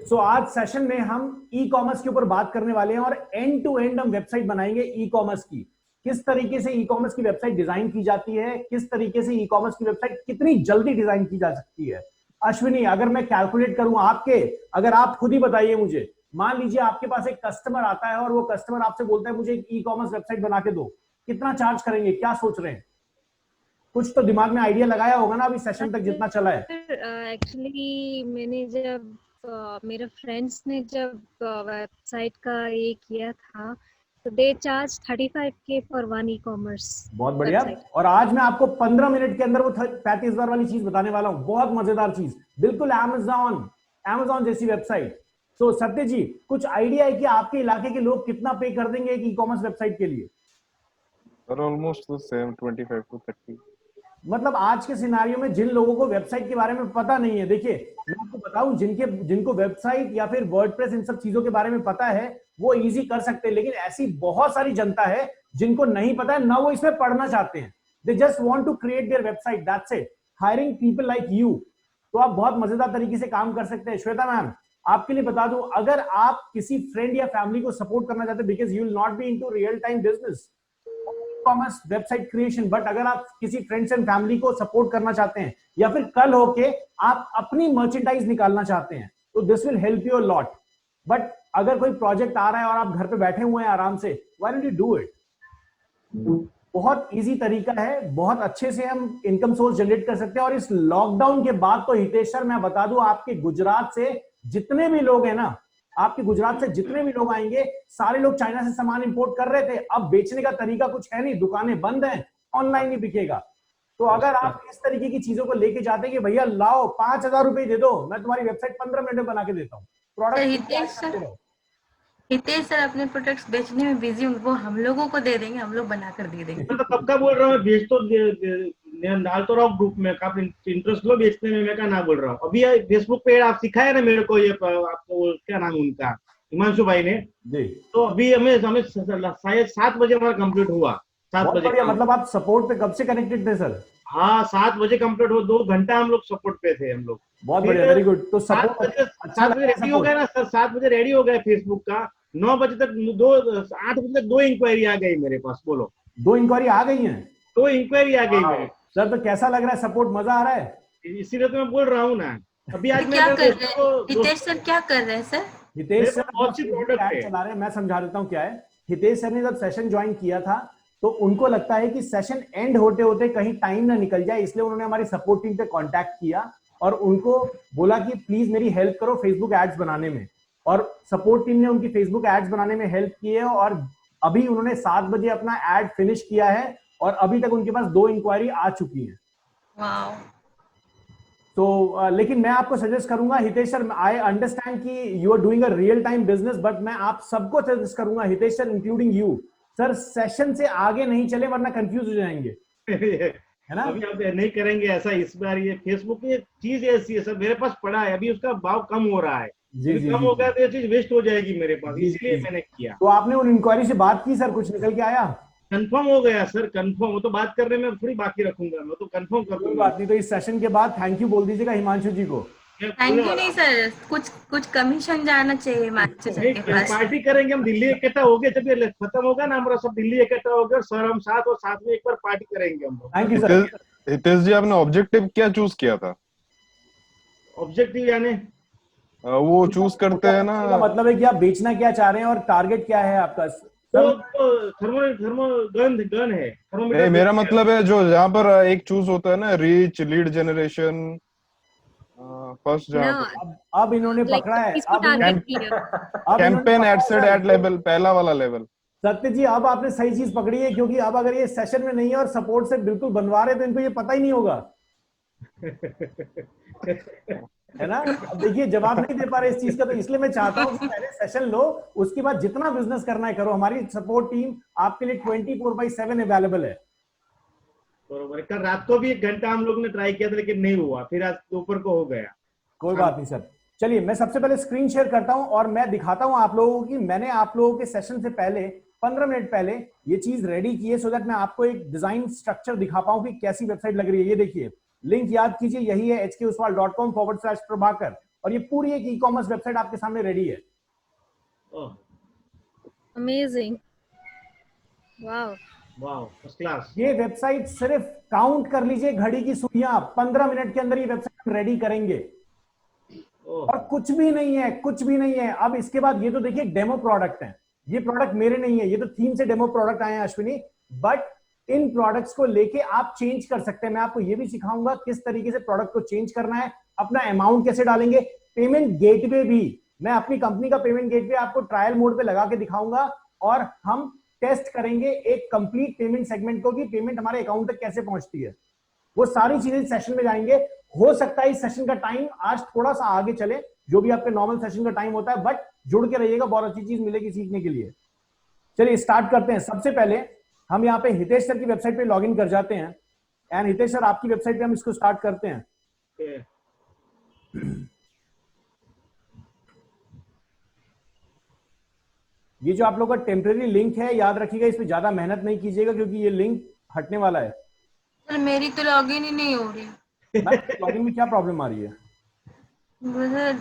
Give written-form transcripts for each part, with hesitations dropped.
सो आज सेशन में हम ई कॉमर्स के ऊपर बात करने वाले हैं और एंड टू एंड हम वेबसाइट बनाएंगे ई कॉमर्स की। किस तरीके से ई कॉमर्स की वेबसाइट डिजाइन की जाती है, किस तरीके से ई कॉमर्स की वेबसाइट कितनी जल्दी डिजाइन की जा सकती है। अश्विनी, अगर मैं कैलकुलेट करूं आपके, अगर आप खुद ही बताइए मुझे, मान लीजिए आपके पास एक कस्टमर आता है और वो कस्टमर आपसे बोलता है मुझे एक ई कॉमर्स वेबसाइट बना के दो, कितना चार्ज करेंगे, क्या सोच रहे हैं? कुछ तो दिमाग में आइडिया लगाया होगा ना अभी सेशन तक जितना चला है। एक्चुअली मैंने जब मेरे फ्रेंड्स ने जब वेबसाइट का ये किया था तो they charge 35K for one e commerce. बहुत बढ़िया। और आज मैं आपको 15 मिनट के अंदर वो 35,000 वाली चीज बताने वाला हूं, बहुत मजेदार चीज, बिल्कुल अमेज़न जैसी वेबसाइट। तो सत्य जी, कुछ आइडिया है कि आपके इलाके के लोग कितना पे कर देंगे एक ई कॉमर्स वेबसाइट के लिए? Almost the same 25 to 30। मतलब आज के सिनारियो में जिन लोगों को वेबसाइट के बारे में पता नहीं है, देखिए मैं आपको बताऊं, जिनको वेबसाइट या फिर वर्डप्रेस इन सब चीजों के बारे में पता है वो इजी कर सकते हैं, लेकिन ऐसी बहुत सारी जनता है जिनको नहीं पता है, ना वो इसमें पढ़ना चाहते हैं। They just want to create their website, that's it. Hiring people like you. तो आप बहुत मजेदार तरीके से काम कर सकते हैं। श्वेता मैम, आपके लिए बता दूं, अगर आप किसी फ्रेंड या फैमिली को सपोर्ट करना चाहते हैं, because you will not be into real time business commerce website creation, but अगर आप किसी फ्रेंड्स एंड फैमिली को सपोर्ट करना चाहते हैं या फिर कल होके आप अपनी मर्चेंडाइज निकालना चाहते हैं, तो this will help you a lot. But अगर कोई प्रोजेक्ट आ रहा है और आप घर पे बैठे हुए हैं आराम से, why don't you do it? बहुत इजी तरीका है, बहुत अच्छे से हम इनकम सोर्स जनरेट कर सकते हैं। और इस लॉकडाउन के बाद तो हितेश सर, मैं बता दूं, आपके गुजरात से जितने भी लोग हैं ना, आपके गुजरात से जितने भी लोग आएंगे, सारे लोग चाइना से सामान इंपोर्ट कर रहे थे। अब बेचने का तरीका कुछ है नहीं, दुकानें बंद हैं, ऑनलाइन ही बिकेगा। तो अगर आप इस तरीके की चीजों को लेके जाते हैं कि भैया लाओ 5,000 रुपए दे दो, मैं तुम्हारी वेबसाइट 15 मिनट में बना के देता हूँ, प्रोडक्ट हितेश सर अपने प्रोडक्ट्स बेचने में बिजी हूँ, वो हम लोगों को दे देंगे, हम लोग बना कर दे देंगे। तो कब का बोल रहा हूँ, भेज तो डाल तो रहा हूँ ग्रुप में, काफी इंटरेस्ट लो बेचने में, मैं क्या ना बोल रहा हूँ। अभी फेसबुक पे आप सिखाया ना मेरे को, ये आपको क्या नाम उनका, हिमांशु भाई ने जी। तो अभी हमें शायद 7 बजे हमारा कंप्लीट हुआ। 7 बजे। मतलब आप सपोर्ट पे कब से कनेक्टेड थे सर? हाँ, 7 बजे कंप्लीट हो, 2 घंटा हम लोग सपोर्ट पे थे हम लोग। बहुत बढ़िया, वेरी गुड। तो 7 बजे रेडी हो गया ना सर, 7 बजे रेडी हो गया फेसबुक का। 9 बजे तक 8 बजे तक 2 इंक्वायरी आ गई मेरे पास। बोलो, 2 इंक्वायरी आ गई हैं? 2 इंक्वायरी आ गई मेरे सर। तो कैसा लग रहा है, सपोर्ट मजा आ रहा है? इसीलिए तो मैं बोल रहा हूँ ना। अभी आज क्या कर रहे हैं हितेश सर, क्या कर रहे हैं सर? हितेश सर बहुत सी प्रोडक्ट चला रहे हैं, मैं समझा देता हूँ क्या है। हितेश सर ने जब सेशन ज्वाइन किया था तो उनको लगता है कि सेशन एंड होते होते कहीं टाइम ना निकल जाए, इसलिए उन्होंने हमारी सपोर्ट टीम पे कांटेक्ट किया और उनको बोला कि प्लीज मेरी हेल्प करो फेसबुक एड्स बनाने में। और सपोर्ट टीम ने उनकी फेसबुक एड्स बनाने में हेल्प की है और अभी उन्होंने 7 बजे अपना एड फिनिश किया है और अभी तक उनके पास 2 इंक्वायरी आ चुकी है। वाओ। तो लेकिन मैं आपको सजेस्ट करूंगा हितेश सर, आई अंडरस्टैंड कि you are doing a real time business, but मैं आप सबको सजेस्ट करूंगा Hitesh sir including you, sir session से आगे नहीं चले वरना कंफ्यूज हो जाएंगे। है ना? अभी आप नहीं करेंगे ऐसा इस बार। ये फेसबुक की चीज ऐसी है सर, मेरे पास पड़ा है, अभी उसका भाव कम हो रहा है। जी, कम हो गया तो ये चीज वेस्ट हो जाएगी मेरे पास, इसलिए मैंने किया। तो आपने उन इंक्वायरी से बात की सर, कुछ निकल के आया? कंफर्म हो गया सर, कंफर्म। वो तो बात करने में थोड़ी बाकी रखूंगा, मैं तो कंफर्म कर दूंगा। बात नहीं, तो इस सेशन के बाद थैंक यू बोल दीजिएगा हिमांशु जी को। थैंक यू नहीं सर, कुछ कमीशन जाना चाहिए हिमांशु सर के पास। पार्टी करेंगे हम, दिल्ली इकट्ठा हो गए, जब ये खत्म होगा ना हमारा सब दिल्ली इकट्ठा हो गया सर, हम साथ और साथ में एक बार पार्टी करेंगे हम। Thank you sir. Hitesh ji, आपने ऑब्जेक्टिव क्या चूज किया था? ऑब्जेक्टिव यानी वो चूज करते हैं ना, मतलब है कि आप बेचना क्या चाह रहे हैं और टारगेट क्या है आपका? तो थर्मो गन है। नहीं, मेरा मतलब है जो जहाँ पर एक चूज होता है ना, रीच, लीड जनरेशन, फर्स्ट जहाँ अब इन्होंने पकड़ा है, अब कैंपेन एड लेवल, पहला वाला लेवल। सत्य जी, अब आपने सही चीज पकड़ी है, क्योंकि अब अगर ये सेशन में नहीं है और सपोर्ट से बिल्कुल बनवा रहे तो इनको ये पता ही नहीं होगा। है ना? अब देखिए जवाब नहीं दे पा रहे इस चीज का, तो इसलिए मैं चाहता हूँ कि पहले सेशन लो, उसके बाद जितना बिजनेस करना है करो। हमारी सपोर्ट टीम आपके लिए 24/7 अवेलेबल है। बरोबर। कल रात को भी 1 घंटा हम लोग ने ट्राई किया था, लेकिन नहीं हुआ, फिर आज दोपहर को हो गया। कोई बात नहीं सर। चलिए मैं सबसे पहले स्क्रीन शेयर करता हूं और मैं दिखाता हूं आप लोगों को कि मैंने आप लोगों के सेशन से पहले 15 मिनट पहले ये चीज रेडी की है, सो दैट मैं आपको एक डिजाइन स्ट्रक्चर दिखा पाऊं कि कैसी वेबसाइट लग रही है। ये देखिए, लिंक याद कीजिए, यही है hkuswal.com/Prabhakar और ये पूरी एक ई कॉमर्स वेबसाइट आपके सामने रेडी है। Amazing, wow wow, first class. ये वेबसाइट सिर्फ काउंट कर लीजिए घड़ी की सुइयां, 15 मिनट के अंदर ये वेबसाइट रेडी करेंगे और कुछ भी नहीं है, कुछ भी नहीं है। अब इसके बाद ये तो देखिए डेमो प्रोडक्ट है, ये प्रोडक्ट मेरे नहीं है, ये तो थीम से डेमो प्रोडक्ट आए हैं अश्विनी, बट इन प्रोडक्ट्स को लेके आप चेंज कर सकते हैं। मैं आपको ये भी सिखाऊंगा किस तरीके से प्रोडक्ट को चेंज करना है, अपना अमाउंट कैसे डालेंगे, पेमेंट गेटवे भी मैं अपनी कंपनी का पेमेंट गेटवे आपको ट्रायल मोड पे लगा के दिखाऊंगा और हम टेस्ट करेंगे एक कंप्लीट पेमेंट सेगमेंट को कि पेमेंट हमारे अकाउंट तक कैसे पहुंचती है। वो सारी चीजें सेशन में जाएंगे। हो सकता है इस सेशन का टाइम आज थोड़ा सा आगे चले, जो भी आपके नॉर्मल सेशन का टाइम होता है, बट जुड़ के रहिएगा, बहुत अच्छी चीज मिलेगी सीखने के लिए। चलिए स्टार्ट करते हैं। सबसे पहले हम यहाँ पे हितेश सर की वेबसाइट पे लॉगिन कर जाते हैं एंड हितेश सर आपकी वेबसाइट पे हम इसको स्टार्ट करते हैं। ये जो आप लोग का टेम्परेरी लिंक है, याद रखिएगा इस पे ज्यादा मेहनत नहीं कीजिएगा क्योंकि ये लिंक हटने वाला है। सर मेरी तो लॉगिन ही नहीं हो रही। लॉगिन में क्या प्रॉब्लम आ रही है? मुझे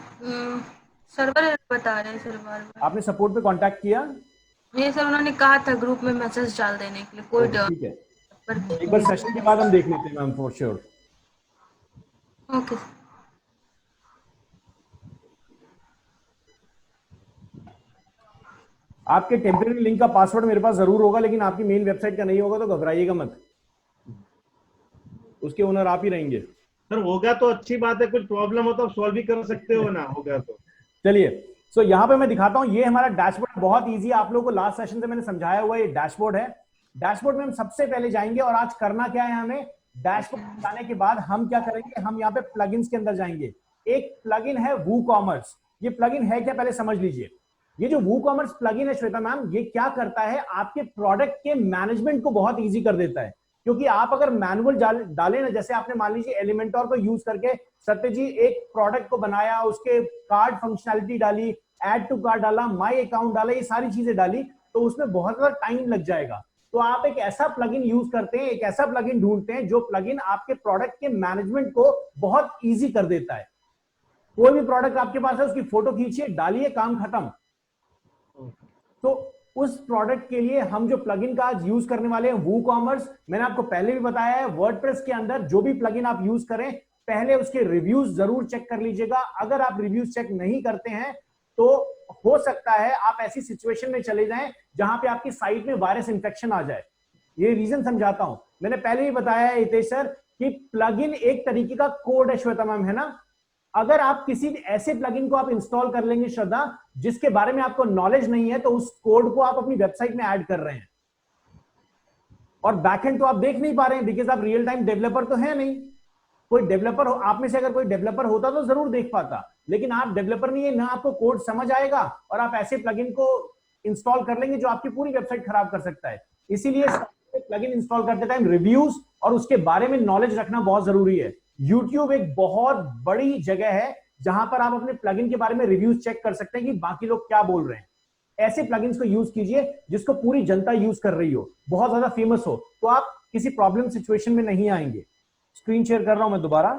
सर्वर बता रहे हैं सर बार-बार। आपने सपोर्ट पे कांटेक्ट किया? नहीं सर, उन्होंने कहा था ग्रुप में मैसेज डाल देने के लिए, कोई ठीक है, एक बार सेशन के बाद हम देख लेते हैं मैम, फॉर श्योर। ओके। आपके टेम्परेरी लिंक का पासवर्ड मेरे पास जरूर होगा, लेकिन आपकी मेन वेबसाइट का नहीं होगा, तो घबराइएगा मत, उसके ओनर आप ही रहेंगे। सर होगा तो अच्छी बात है, कुछ प्रॉब्लम हो तो सॉल्व भी कर सकते हो ना, होगा तो। चलिए सो यहाँ पे मैं दिखाता हूँ, ये हमारा डैशबोर्ड बहुत इजी है। आप लोगों को लास्ट सेशन से मैंने समझाया हुआ ये डैशबोर्ड है। डैशबोर्ड में हम सबसे पहले जाएंगे और आज करना क्या है हमें, डैशबोर्ड जाने के बाद हम क्या करेंगे, हम यहाँ पे प्लगइन्स के अंदर जाएंगे। एक प्लगइन है वूकॉमर्स। ये प्लगइन है क्या पहले समझ लीजिए। ये जो वूकॉमर्स प्लगइन है श्वेता मैम, ये क्या करता है, आपके प्रोडक्ट के मैनेजमेंट को बहुत इजी कर देता है। क्योंकि आप अगर मैनुअल डालें ना, जैसे आपने मान लीजिए एलिमेंटोर को यूज करके सत्य जी एक प्रोडक्ट को बनाया, उसके कार्ड फंक्शनैलिटी डाली, ऐड टू कार्ड डाला, माय अकाउंट डाला, ये सारी चीजें डाली, तो उसमें बहुत ज्यादा टाइम लग जाएगा। तो आप एक ऐसा प्लगइन यूज करते हैं, एक ऐसा प्लगइन ढूंढते हैं जो प्लगइन आपके प्रोडक्ट के मैनेजमेंट को बहुत इजी कर देता है। कोई भी प्रोडक्ट आपके पास है, उसकी फोटो खींचिए, डालिए, काम खत्म। तो उस प्रोडक्ट के लिए हम जो प्लगइन का आज यूज करने वाले हैं वूकॉमर्स, मैंने आपको पहले भी बताया है, वर्डप्रेस के अंदर जो भी प्लगइन आप यूज करें पहले उसके रिव्यूज जरूर चेक कर लीजिएगा। अगर आप रिव्यूज चेक नहीं करते हैं तो हो सकता है आप ऐसी सिचुएशन में चले जाएं जहां पे आपकी साइट में वायरस इंफेक्शन आ जाए। ये रीजन समझाता हूं, मैंने पहले भी बताया है हितेश सर कि प्लगइन एक तरीके का कोड है, श्वेता मैम, है ना। अगर आप किसी ऐसे प्लगइन को आप इंस्टॉल कर लेंगे श्रद्धा, जिसके बारे में आपको नॉलेज नहीं है, तो उस कोड को आप अपनी वेबसाइट में ऐड कर रहे हैं और बैकएंड तो आप देख नहीं पा रहे हैं, बिकॉज आप रियल टाइम डेवलपर तो है नहीं। कोई डेवलपर हो, आप में से अगर कोई डेवलपर होता तो जरूर देख पाता, लेकिन आप डेवलपर नहीं है ना, आपको कोड समझ आएगा और आप ऐसे प्लगइन को इंस्टॉल कर लेंगे जो आपकी पूरी वेबसाइट खराब कर सकता है। इसीलिए प्लगइन इंस्टॉल करते टाइम रिव्यूज और उसके बारे में नॉलेज रखना बहुत जरूरी है। YouTube एक बहुत बड़ी जगह है जहां पर आप अपने प्लगइन के बारे में रिव्यूज चेक कर सकते हैं कि बाकी लोग क्या बोल रहे हैं। ऐसे प्लगइन्स को यूज कीजिए जिसको पूरी जनता यूज कर रही हो, बहुत ज्यादा फेमस हो, तो आप किसी प्रॉब्लम सिचुएशन में नहीं आएंगे। स्क्रीन शेयर कर रहा हूं मैं दोबारा,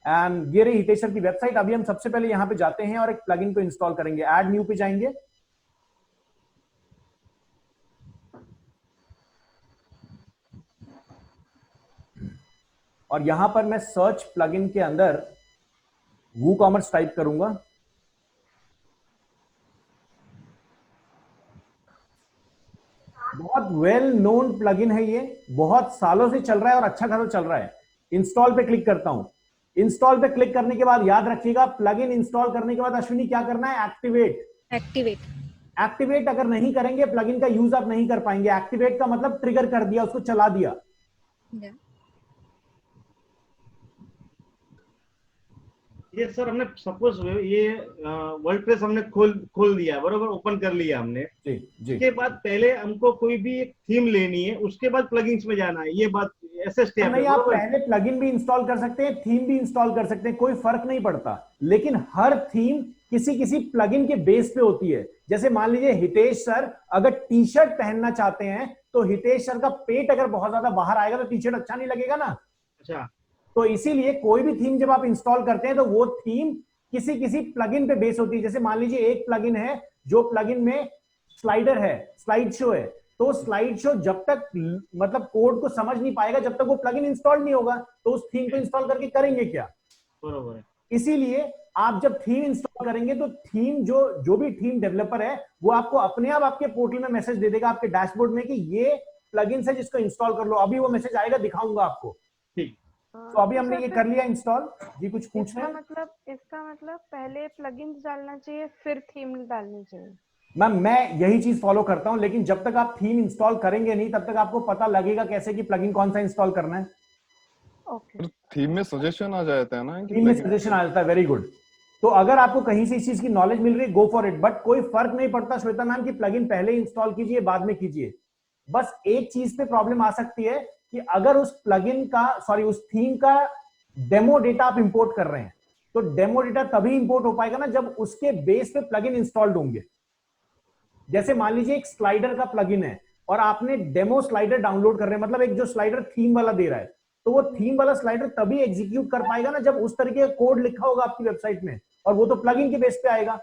एंड ये रही हितेश सर की वेबसाइट। अभी हम सबसे पहले यहां पे जाते हैं और एक प्लगइन को इंस्टॉल करेंगे। ऐड न्यू पे जाएंगे, और यहां पर मैं सर्च प्लगइन के अंदर वूकॉमर्स टाइप करूंगा। बहुत वेल नोन प्लगइन है, ये बहुत सालों से चल रहा है और अच्छा खासा चल रहा है। इंस्टॉल पे क्लिक करता हूं। इंस्टॉल पे क्लिक करने के बाद याद रखिएगा, प्लगइन इंस्टॉल करने के बाद अश्विनी क्या करना है, एक्टिवेट अगर नहीं करेंगे प्लगइन का यूज आप नहीं कर पाएंगे। एक्टिवेट का मतलब ट्रिगर कर दिया, उसको चला दिया। ये सर हमने सपोज ये वर्डप्रेस हमने खोल दिया, बरोबर, ओपन कर लिया हमने जी। उसके बाद पहले हमको कोई भी एक थीम लेनी है, उसके बाद प्लगइन्स में जाना है, ये बात ऐसे स्टेप है। आप पहले प्लगइन भी इंस्टॉल कर सकते हैं, थीम भी इंस्टॉल कर सकते हैं, कोई फर्क नहीं पड़ता, लेकिन हर थीम किसी प्लगइन के बेस पे होती है। जैसे मान लीजिए हितेश सर अगर टी शर्ट पहनना चाहते हैं, तो हितेश सर का पेट अगर बहुत ज्यादा बाहर आएगा तो टी शर्ट अच्छा नहीं लगेगा ना। अच्छा, तो इसीलिए कोई भी थीम जब आप इंस्टॉल करते हैं तो वो थीम किसी किसी प्लगइन पे बेस होती है। जैसे मान लीजिए एक प्लगइन है, जो प्लगइन में स्लाइडर है, स्लाइड शो है, तो स्लाइड शो जब तक मतलब कोड को समझ नहीं पाएगा जब तक वो प्लगइन इंस्टॉल नहीं होगा, तो उस थीम को इंस्टॉल करके करेंगे क्या? बरोबर है। इसीलिए आप जब थीम इंस्टॉल करेंगे तो थीम जो भी थीम डेवलपर है वो आपको अपने आप आपके पोर्टल में मैसेज दे देगा, आपके डैशबोर्ड में, कि ये प्लगइन्स है जिसको इंस्टॉल कर लो। अभी वो मैसेज आएगा, दिखाऊंगा आपको। ठीक। तो अभी हमने ये कर लिया इंस्टॉल। जी कुछ पूछ रहे हैं? इसका मतलब पहले प्लगइन्स डालना चाहिए फिर थीम डालनी चाहिए। मैम मैं यही चीज फॉलो करता हूं, लेकिन जब तक आप थीम इंस्टॉल करेंगे नहीं तब तक आपको पता लगेगा कैसे कि प्लगइन कौन सा इंस्टॉल करना है। ओके। थीम में सजेशन आ जाता है ना कि थीम में सजेशन आ जाता है। Very good. तो अगर आपको कहीं से इस चीज की नॉलेज मिल रही है, गो फॉर इट। बट कोई फर्क नहीं पड़ता श्वेता मैम कि प्लगइन पहले इंस्टॉल कीजिए बाद में कीजिए। बस एक चीज पे प्रॉब्लम आ सकती है कि अगर उस प्लगइन का उस थीम का डेमो डेटा आप इंपोर्ट कर रहे हैं, तो डेमो डेटा तभी इंपोर्ट हो पाएगा ना जब उसके बेस पे प्लगइन इंस्टॉल्ड होंगे। जैसे मान लीजिए एक स्लाइडर का प्लगइन है और आपने डेमो स्लाइडर डाउनलोड कर रहे हैं, मतलब एक जो स्लाइडर थीम वाला दे रहा है, तो वो थीम वाला स्लाइडर तभी एग्जीक्यूट कर पाएगा ना जब उस तरीके का कोड लिखा होगा आपकी वेबसाइट में, और वो तो प्लगइन के बेस पे आएगा।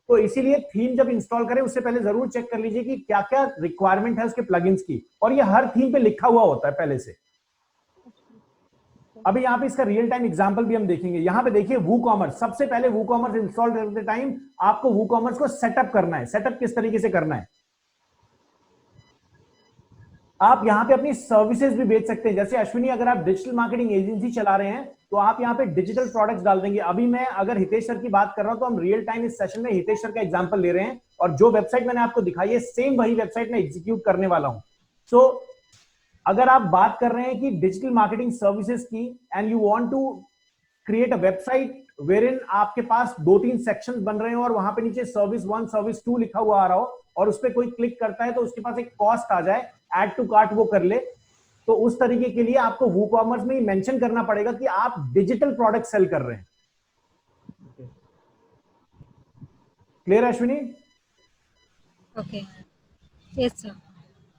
तो इसीलिए थीम जब इंस्टॉल करें उससे पहले जरूर चेक कर लीजिए कि क्या क्या रिक्वायरमेंट है उसके प्लगइन्स की, और ये हर थीम पे लिखा हुआ होता है पहले से। अभी यहाँ पे इसका रियल टाइम एग्जांपल भी हम देखेंगे। यहाँ पे देखिए वूकॉमर्स। सबसे पहले वूकॉमर्स इंस्टॉल करते टाइम आपको वूकॉमर्स को सेटअप करना है। सेटअप किस तरीके से करना है? आप यहाँ पे अपनी सर्विसेज भी बेच सकते हैं। जैसे अश्विनी, अगर आप डिजिटल मार्केटिंग एजेंसी चला रहे हैं तो आप यहाँ पे डिजिटल प्रोडक्ट्स डाल देंगे। अभी मैं अगर हितेश सर की बात कर रहा हूं तो हम रियल टाइम इस सेशन में हितेश सर का एग्जांपल ले रहे हैं, और जो वेबसाइट मैंने आपको दिखाई है सेम वही वेबसाइट में एग्जीक्यूट करने वाला हूं। सो अगर आप बात कर रहे हैं कि डिजिटल मार्केटिंग सर्विसेज की, and you want to create a website where in आपके पास 2-3 सेक्शंस बन रहे हो और वहां पे नीचे सर्विस 1 सर्विस 2 लिखा हुआ आ रहा हो, और उस पर कोई क्लिक करता है तो उसके पास एक कॉस्ट आ जाए, ऐड टू कार्ट वो कर ले, तो उस तरीके के लिए आपको वूकॉमर्स में ही मेंशन करना पड़ेगा कि आप डिजिटल प्रोडक्ट सेल कर रहे हैं। Clear Ashwini? Okay, yes sir.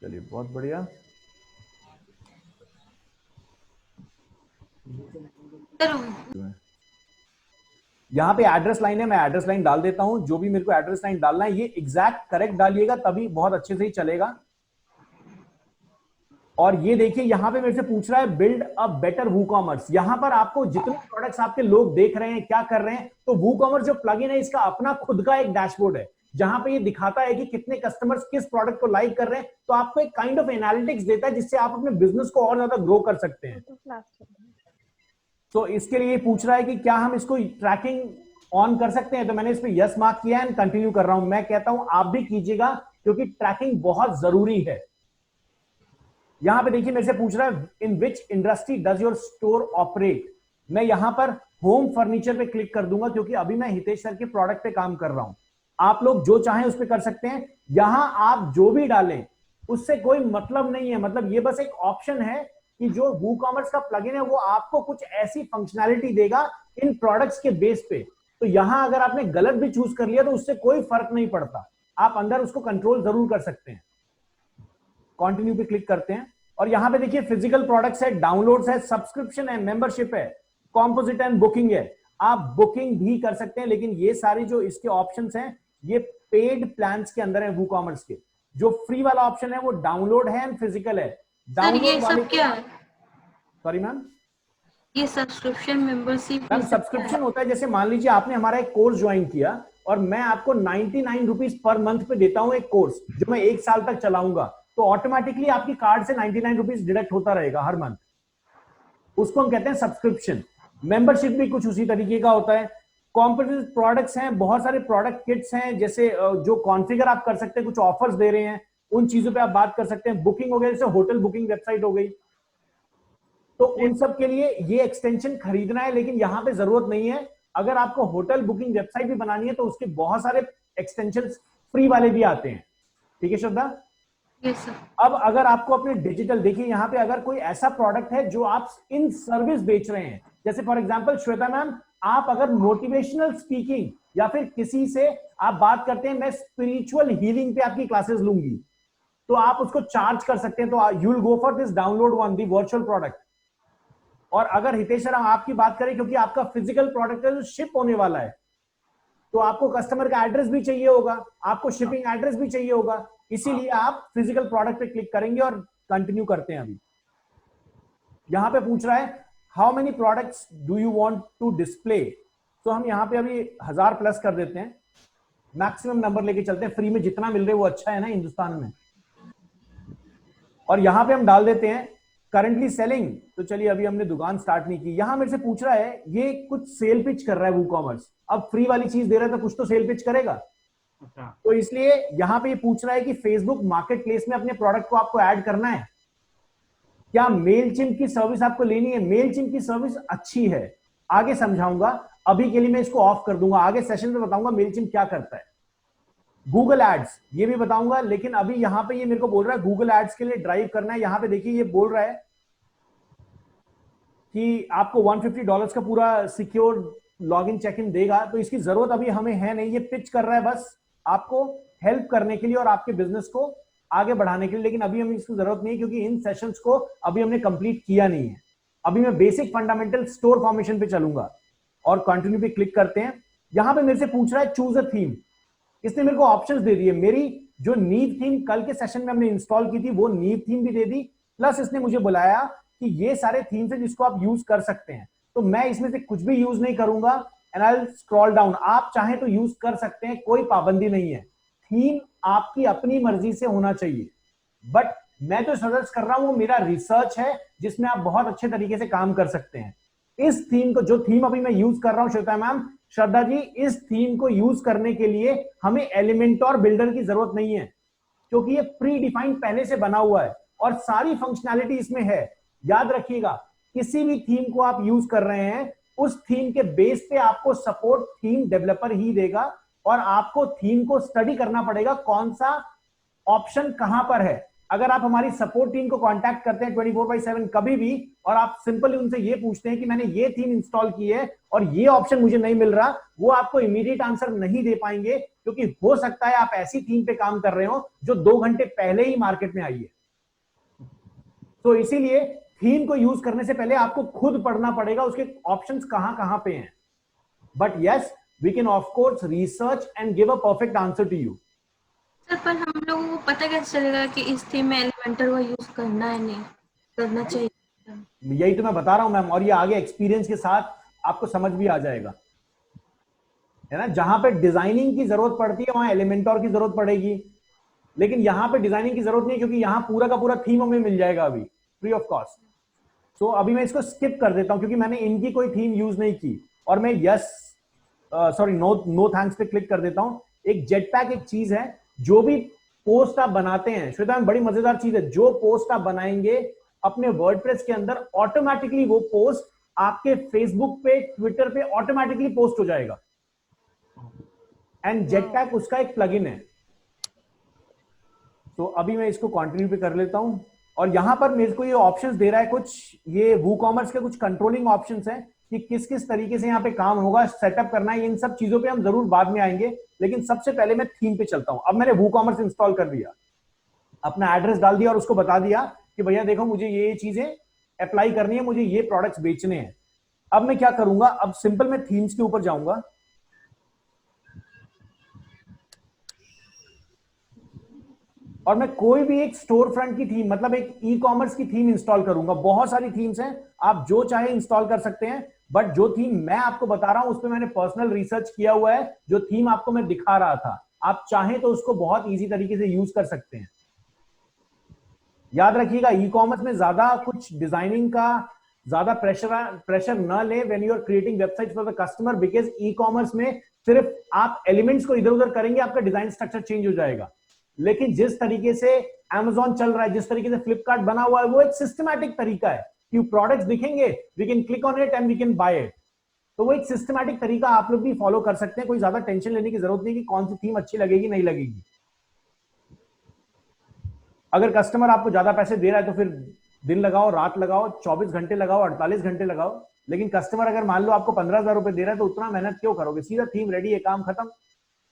चलिए बहुत बढ़िया। यहाँ पे एड्रेस लाइन है, मैं एड्रेस लाइन डाल देता हूं। जो भी मेरे को एड्रेस लाइन डालना है ये एग्जैक्ट करेक्ट डालिएगा, तभी बहुत अच्छे से ही चलेगा। और ये देखिए यहाँ पे मेरे से पूछ रहा है बिल्ड अ बेटर वूकॉमर्स। यहाँ पर आपको जितने प्रोडक्ट्स आपके लोग देख रहे हैं क्या कर रहे हैं, तो वूकॉमर्स जो प्लगइन है इसका अपना खुद का एक डैशबोर्ड है जहां पे ये दिखाता है कि कितने कस्टमर्स किस प्रोडक्ट को लाइक कर रहे हैं। तो आपको एक काइंड ऑफ एनालिटिक्स देता है जिससे आप अपने बिजनेस को और ज्यादा ग्रो कर सकते हैं। तो इसके लिए पूछ रहा है कि क्या हम इसको ट्रैकिंग ऑन कर सकते हैं, तो मैंने इस पे यस मार्क किया एंड कंटिन्यू कर रहा हूं। मैं कहता हूं आप भी कीजिएगा क्योंकि ट्रैकिंग बहुत जरूरी है। यहां पे देखिए मेरे से पूछ रहा है in which industry does your store operate. मैं यहां पर होम फर्नीचर पे क्लिक कर दूंगा क्योंकि अभी मैं हितेश सर के प्रोडक्ट पे काम कर रहा हूं। आप लोग जो चाहें उस पे कर सकते हैं। यहां आप जो भी डालें उससे कोई मतलब नहीं है, मतलब ये बस एक ऑप्शन है कि जो वूकॉमर्स का प्लगइन है वो आपको कुछ ऐसी फंक्शनैलिटी देगा इन प्रोडक्ट्स के बेस पे। तो यहां अगर आपने गलत भी चूज कर लिया तो उससे कोई फर्क नहीं पड़ता, आप अंदर उसको कंट्रोल जरूर कर सकते हैं। कंटिन्यू पे क्लिक करते हैं और यहां पे देखिए फिजिकल प्रोडक्ट्स है, डाउनलोड्स है, सब्सक्रिप्शन है, मेंबरशिप है, कॉम्पोजिट एंड बुकिंग है। आप बुकिंग भी कर सकते हैं, लेकिन ये सारी जो इसके ऑप्शंस हैं ये पेड प्लान्स के अंदर है। वूकॉमर्स के जो फ्री वाला ऑप्शन है वो डाउनलोड है एंड फिजिकल है। सर ये सब क्या है? सॉरी मैम, ये सब्सक्रिप्शन मेंबरशिप मैम सब्सक्रिप्शन होता है जैसे मान लीजिए आपने हमारा एक कोर्स ज्वाइन किया और मैं आपको 99 रुपीज पर मंथ पे देता हूं एक कोर्स जो मैं 1 साल तक चलाऊंगा, तो ऑटोमेटिकली आपकी कार्ड से 99 रुपीज डिडक्ट होता रहेगा हर मंथ। उसको हम कहते हैं सब्सक्रिप्शन। मेंबरशिप भी कुछ उसी तरीके का होता है। कॉम्पिटिटिव प्रोडक्ट्स हैं, बहुत सारे प्रोडक्ट किट्स हैं जैसे जो कॉन्फ़िगर आप कर सकते हैं, कुछ ऑफर्स दे रहे हैं, उन चीजों पे आप बात कर सकते हैं। बुकिंग हो गया, जैसे होटल बुकिंग वेबसाइट हो गई, तो उन सब के लिए ये एक्सटेंशन खरीदना है, लेकिन यहां पे जरूरत नहीं है। अगर आपको होटल बुकिंग वेबसाइट भी बनानी है तो उसके बहुत सारे एक्सटेंशन फ्री वाले भी आते हैं। ठीक है श्रद्धा? Yes sir. अब अगर आपको अपने डिजिटल, देखिए यहां पे अगर कोई ऐसा प्रोडक्ट है जो आप इन सर्विस बेच रहे हैं, जैसे फॉर एग्जांपल श्वेता मैम, आप अगर मोटिवेशनल स्पीकिंग या फिर किसी से आप बात करते हैं मैं स्पिरिचुअल हीलिंग पे आपकी क्लासेस लूंगी, तो आप उसको चार्ज कर सकते हैं। तो you will go for this download one, the virtual product. और अगर हितेश सर हम आपकी बात करें, क्योंकि आपका फिजिकल प्रोडक्ट है जो शिप होने वाला है, तो आपको कस्टमर का एड्रेस भी चाहिए होगा, आपको शिपिंग एड्रेस भी चाहिए होगा, इसीलिए आप फिजिकल प्रोडक्ट पे क्लिक करेंगे और कंटिन्यू करते हैं। अभी यहां पे पूछ रहा है how many products do you want to display, तो हम यहां पे अभी 1000 प्लस कर देते हैं, मैक्सिमम नंबर लेके चलते हैं, फ्री में जितना मिल रहा है वो अच्छा है ना हिंदुस्तान में। और यहां पे हम डाल देते हैं करंटली सेलिंग, तो चलिए अभी हमने दुकान स्टार्ट नहीं की। यहां मेरे से पूछ रहा है, ये कुछ सेल पिच कर रहा है वूकॉमर्स, अब फ्री वाली चीज दे रहा है तो कुछ तो सेल पिच करेगा। तो इसलिए यहां पे ये पूछ रहा है कि फेसबुक मार्केट प्लेस में अपने प्रोडक्ट को आपको ऐड करना है, क्या मेलचिम्प की सर्विस आपको लेनी है। मेलचिम्प की सर्विस अच्छी है, आगे समझाऊंगा, अभी के लिए मैं इसको ऑफ कर दूंगा, आगे सेशन में बताऊंगा मेलचिम्प क्या करता है। गूगल एड्स ये भी बताऊंगा, लेकिन अभी यहां पे ये मेरे को बोल रहा है गूगल एड्स के लिए ड्राइव करना है। यहां पे देखिए ये बोल रहा है कि आपको $150 का पूरा सिक्योर लॉगिन चेक इन देगा, तो इसकी जरूरत अभी हमें है नहीं। ये पिच कर रहा है बस आपको हेल्प करने के लिए और आपके बिजनेस को आगे बढ़ाने के लिए, लेकिन अभी हमें इसकी जरूरत नहीं है क्योंकि इन सेशंस को अभी हमने कंप्लीट किया नहीं है। अभी मैं बेसिक फंडामेंटल स्टोर फॉर्मेशन पे चलूंगा और कंटिन्यू पे क्लिक करते हैं। यहां पे मेरे से पूछ रहा है चूज अ थीम, इसने मेरे को ऑप्शंस दे दिए। मेरी जो नीव थीम कल के सेशन में हमने इंस्टॉल की थी वो नीव थीम भी दे दी, प्लस इसने मुझे बुलाया कि ये सारे थीम्स है जिसको आप यूज कर सकते हैं, तो मैं इसमें से कुछ भी यूज नहीं करूंगा। And I will scroll down, आप चाहे तो यूज कर सकते हैं, कोई पाबंदी नहीं है, थीम आपकी अपनी मर्जी से होना चाहिए। बट मैं जो सजेस्ट कर रहा हूं वो मेरा रिसर्च है जिसमें आप बहुत अच्छे तरीके से काम कर सकते हैं। इस थीम को, जो थीम अभी मैं यूज कर रहा हूं श्वेता मैम, श्रद्धा जी, इस थीम को यूज करने के लिए हमें एलिमेंटोर बिल्डर की जरूरत नहीं है, क्योंकि ये प्री डिफाइंड पहले से बना हुआ है और सारी फंक्शनैलिटी इसमें है। याद रखिएगा, किसी भी थीम को आप यूज कर रहे हैं उस थीम के बेस पे आपको सपोर्ट थीम डेवलपर ही देगा, और आपको थीम को स्टडी करना पड़ेगा कौन सा ऑप्शन कहां पर है। अगर आप हमारी सपोर्ट टीम को कांटेक्ट करते हैं 24/7 कभी भी, और आप सिंपली उनसे ये पूछते हैं कि मैंने ये थीम इंस्टॉल की है और ये ऑप्शन मुझे नहीं मिल रहा, वो आपको इमीडिएट आंसर नहीं दे पाएंगे, क्योंकि हो सकता है आप ऐसी थीम पे काम कर रहे हो जो 2 घंटे पहले ही मार्केट में आई है। तो इसीलिए थीम को यूज करने से पहले आपको खुद पढ़ना पड़ेगा उसके ऑप्शंस कहां कहां पे हैं। But yes, we can of course research and give a perfect answer to you. Sir, पर हम लोगों को पता कैसे चलेगा कि इस थीम में एलिमेंटर का यूज करना है, नहीं करना चाहिए? यही तो मैं बता रहा हूं मैम, और ये आगे एक्सपीरियंस के साथ आपको समझ भी आ जाएगा, है ना। जहां पे डिजाइनिंग की जरूरत पड़ती है वहां एलिमेंटोर की जरूरत पड़ेगी, लेकिन यहां पे डिजाइनिंग की जरूरत नहीं, क्योंकि यहां पूरा का पूरा थीम हमें मिल जाएगा अभी फ्री ऑफ कॉस्ट। तो अभी मैं इसको स्किप कर देता हूं क्योंकि मैंने इनकी कोई थीम यूज नहीं की, और मैं नो थैंक्स पे क्लिक कर देता हूं। एक जेटपैक एक चीज है, जो भी पोस्ट आप बनाते हैं श्वेता, बड़ी मजेदार चीज है, जो पोस्ट आप बनाएंगे अपने वर्डप्रेस के अंदर, ऑटोमेटिकली वो पोस्ट आपके फेसबुक पे, ट्विटर पे ऑटोमेटिकली पोस्ट हो जाएगा। एंड जेटपैक उसका एक प्लगइन है। तो अभी मैं इसको कंटिन्यू पे कर लेता हूं, और यहां पर मेरे को ये ऑप्शंस दे रहा है कुछ, ये वूकॉमर्स के कुछ कंट्रोलिंग ऑप्शंस हैं कि किस किस तरीके से यहाँ पे काम होगा, सेटअप करना है। इन सब चीजों पे हम जरूर बाद में आएंगे, लेकिन सबसे पहले मैं थीम पे चलता हूं। अब मैंने वूकॉमर्स इंस्टॉल कर दिया, अपना एड्रेस डाल दिया और उसको बता दिया कि भैया देखो मुझे ये चीजें अप्लाई करनी है, मुझे ये प्रोडक्ट्स बेचने हैं। अब मैं क्या करूंगा, अब सिंपल मैं थीम्स के ऊपर जाऊंगा, और मैं कोई भी एक स्टोर फ्रंट की थीम, मतलब एक ई कॉमर्स की थीम इंस्टॉल करूंगा। बहुत सारी थीम्स हैं, आप जो चाहे इंस्टॉल कर सकते हैं, बट जो थीम मैं आपको बता रहा हूं उस पर मैंने पर्सनल रिसर्च किया हुआ है। जो थीम आपको मैं दिखा रहा था, आप चाहें तो उसको बहुत इजी तरीके से यूज कर सकते हैं। याद रखिएगा, ई कॉमर्स में ज्यादा कुछ डिजाइनिंग का ज्यादा प्रेशर न ले when you are creating website for the customer, because e commerce में सिर्फ आप एलिमेंट्स को इधर उधर करेंगे, आपका डिजाइन स्ट्रक्चर चेंज हो जाएगा। लेकिन जिस तरीके से Amazon चल रहा है, जिस तरीके से फ्लिपकार्ट बना हुआ है, वो एक सिस्टमैटिक तरीका है कि प्रोडक्ट्स दिखेंगे, we can click on it and we can buy it. तो वो एक सिस्टमैटिक तरीका आप लोग भी फॉलो कर सकते हैं, कोई ज्यादा टेंशन लेने की जरूरत नहीं कि कौन सी थीम अच्छी लगेगी नहीं लगेगी। अगर कस्टमर आपको ज्यादा पैसे दे रहा है तो फिर दिन लगाओ, रात लगाओ, 24 घंटे लगाओ, 48 घंटे लगाओ, लेकिन कस्टमर अगर मान लो आपको 15,000 रुपए दे रहा है तो उतना मेहनत क्यों करोगे, सीधा थीम रेडी है, काम खत्म।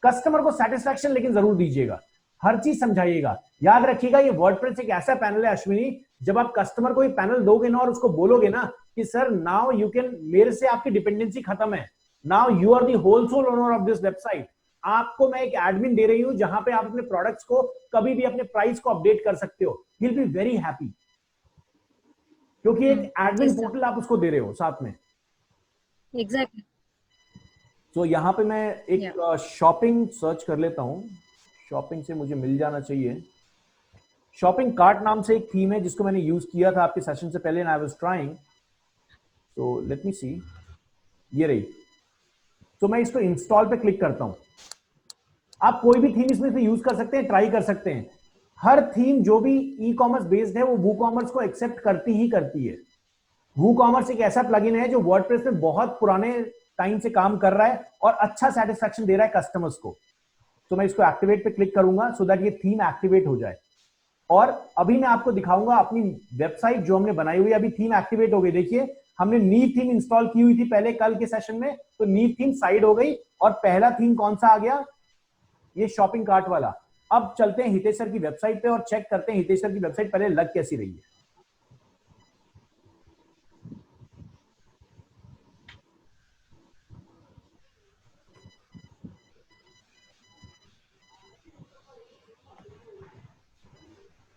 कस्टमर को सेटिस्फैक्शन लेकिन जरूर दीजिएगा, हर चीज समझाइएगा। याद रखिएगा, ये वर्डप्रेस एक ऐसा पैनल है अश्विनी, जब आप कस्टमर को ये पैनल दोगे ना और उसको बोलोगे ना कि सर नाउ यू कैन, मेरे से आपकी डिपेंडेंसी खत्म है, now you are the whole sole owner of this website. आपको मैं एक एडमिन दे रही हूं जहां पे आप अपने प्रोडक्ट्स को कभी भी अपने प्राइस को अपडेट कर सकते हो। He will be very happy, क्योंकि एक एडमिन पोर्टल आप उसको दे रहे हो साथ में। एग्जैक्टली। तो यहाँ पे मैं एक शॉपिंग सर्च कर लेता हूँ, शॉपिंग से मुझे मिल जाना चाहिए। शॉपिंग कार्ट नाम से एक थीम है जिसको मैंने यूज किया था आपके सेशन से पहले, आई वाज ट्राइंग, तो लेट मी सी, ये रही। तो मैं इसको इंस्टॉल पे क्लिक करता हूं। आप कोई भी थीम इसमें से यूज कर सकते हैं, ट्राई कर सकते हैं। हर थीम जो भी ई कॉमर्स बेस्ड है वो वूकॉमर्स को एक्सेप्ट करती ही करती है। वूकॉमर्स एक ऐसा प्लगइन है जो वर्डप्रेस में बहुत पुराने टाइम से काम कर रहा है और अच्छा सेटिस्फैक्शन दे रहा है कस्टमर्स को। तो मैं इसको एक्टिवेट पे क्लिक करूंगा सो दैट ये थीम एक्टिवेट हो जाए। और अभी मैं आपको दिखाऊंगा अपनी वेबसाइट जो हमने बनाई हुई है, अभी थीम एक्टिवेट हो गई। देखिए हमने नीव थीम इंस्टॉल की हुई थी पहले कल के सेशन में, तो नीव थीम साइड हो गई और पहला थीम कौन सा आ गया, ये शॉपिंग कार्ट वाला। अब चलते हैं हितेश सर की वेबसाइट पे और चेक करते हैं हितेश सर की वेबसाइट पहले लग कैसी रही है।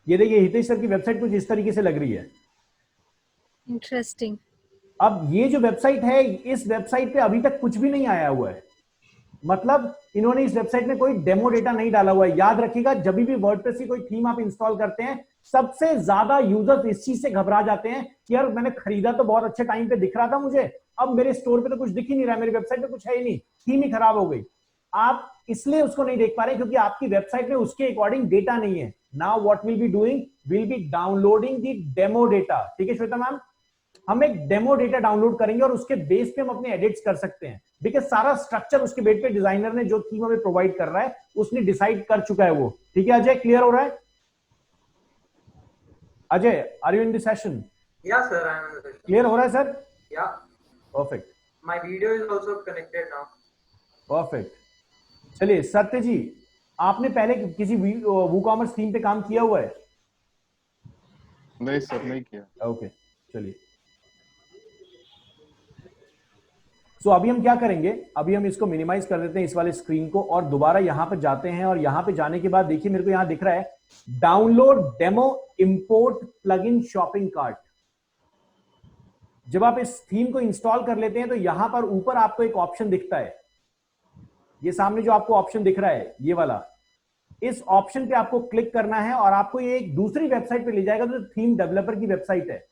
ये देखिए हितेश सर की वेबसाइट कुछ इस तरीके से लग रही है। इंटरेस्टिंग। अब ये जो वेबसाइट है, इस वेबसाइट पे अभी तक कुछ भी नहीं आया हुआ है, मतलब इन्होंने इस वेबसाइट में कोई डेमो डेटा नहीं डाला हुआ है। याद रखिएगा जब भी वर्डप्रेस की कोई थीम आप इंस्टॉल करते हैं, सबसे ज्यादा यूजर्स इस चीज से घबरा जाते हैं कि यार मैंने खरीदा तो बहुत अच्छे टाइम पे दिख रहा था मुझे, अब मेरे स्टोर पे तो कुछ दिख ही नहीं रहा, मेरी वेबसाइट पे कुछ है ही नहीं, थीम ही खराब हो गई। आप इसलिए उसको नहीं देख पा रहे क्योंकि आपकी वेबसाइट में उसके अकॉर्डिंग डेटा नहीं है। Now what will be doing, will be downloading the demo data. ठीक है श्वेता मैम, हम एक डेमो डेटा डाउनलोड करेंगे और उसके बेस पे हम अपने एडिट्स कर सकते हैं, बिकॉज सारा स्ट्रक्चर उसके बेस पे डिजाइनर ने जो थीम हमें प्रोवाइड कर रहा है उसने डिसाइड कर चुका है वो। ठीक है अजय, क्लियर हो रहा है? Ajay, are you in this session? Yeah, sir, I am in the session. Clear हो रहा है sir? Yeah, perfect, my video is also connected now. Perfect. चलिए सत्य जी, आपने पहले किसी वूकॉमर्स थीम पे काम किया हुआ है? नहीं सर, नहीं किया। ओके चलिए। सो अभी हम क्या करेंगे, अभी हम इसको मिनिमाइज कर देते हैं इस वाले स्क्रीन को और दोबारा यहां पर जाते हैं। और यहां पे जाने के बाद देखिए मेरे को यहां दिख रहा है download demo import plugin shopping cart. जब आप इस थीम को इंस्टॉल कर लेते हैं तो यहां पर ऊपर आपको एक ऑप्शन दिखता है, ये सामने जो आपको ऑप्शन दिख रहा है ये वाला, इस ऑप्शन पे आपको क्लिक करना है और आपको ये एक दूसरी वेबसाइट पे ले जाएगा जो थीम डेवलपर की वेबसाइट है।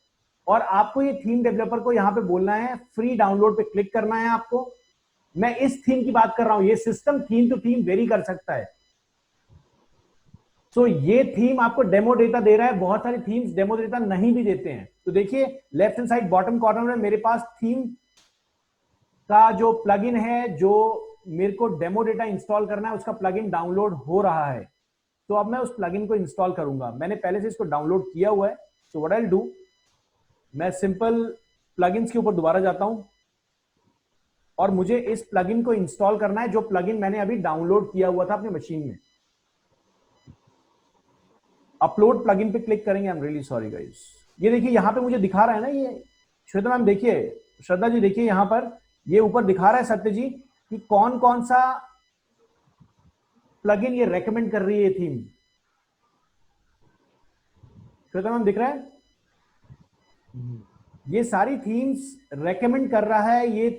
और आपको ये थीम डेवलपर को यहां पे बोलना है फ्री डाउनलोड पे क्लिक करना है आपको। मैं इस थीम की बात कर रहा हूं, ये system theme to theme vary कर सकता है। सो ये थीम आपको डेमो डेटा दे रहा है, बहुत सारी थीम्स डेमो डेटा नहीं भी देते हैं। तो देखिए left hand side bottom corner में मेरे पास थीम का जो प्लगइन है, जो मेरे को डेमो डेटा इंस्टॉल करना है, उसका प्लगइन डाउनलोड हो रहा है। तो अब मैं उस प्लगइन को इंस्टॉल करूंगा। मैंने पहले से इसको डाउनलोड किया हुआ है। So what I will do, मैं सिंपल प्लगइन्स के ऊपर दोबारा जाता हूं और मुझे इस प्लगइन को इंस्टॉल करना है जो प्लगइन मैंने अभी डाउनलोड किया हुआ था अपनी मशीन में। अपलोड प्लगइन पे क्लिक करेंगे। I am really sorry guys, ये देखिए यहां पे मुझे दिखा रहा है ना, ये श्वेता मैम देखिए, श्रद्धा जी देखिए, यहां पर ये ऊपर दिखा रहा है सत्य जी कि कौन कौन सा प्लगइन ये रेकमेंड कर रही है थीम। श्वेता मैम दिख रहा है, ये सारी थीम्स रेकमेंड कर रहा है ये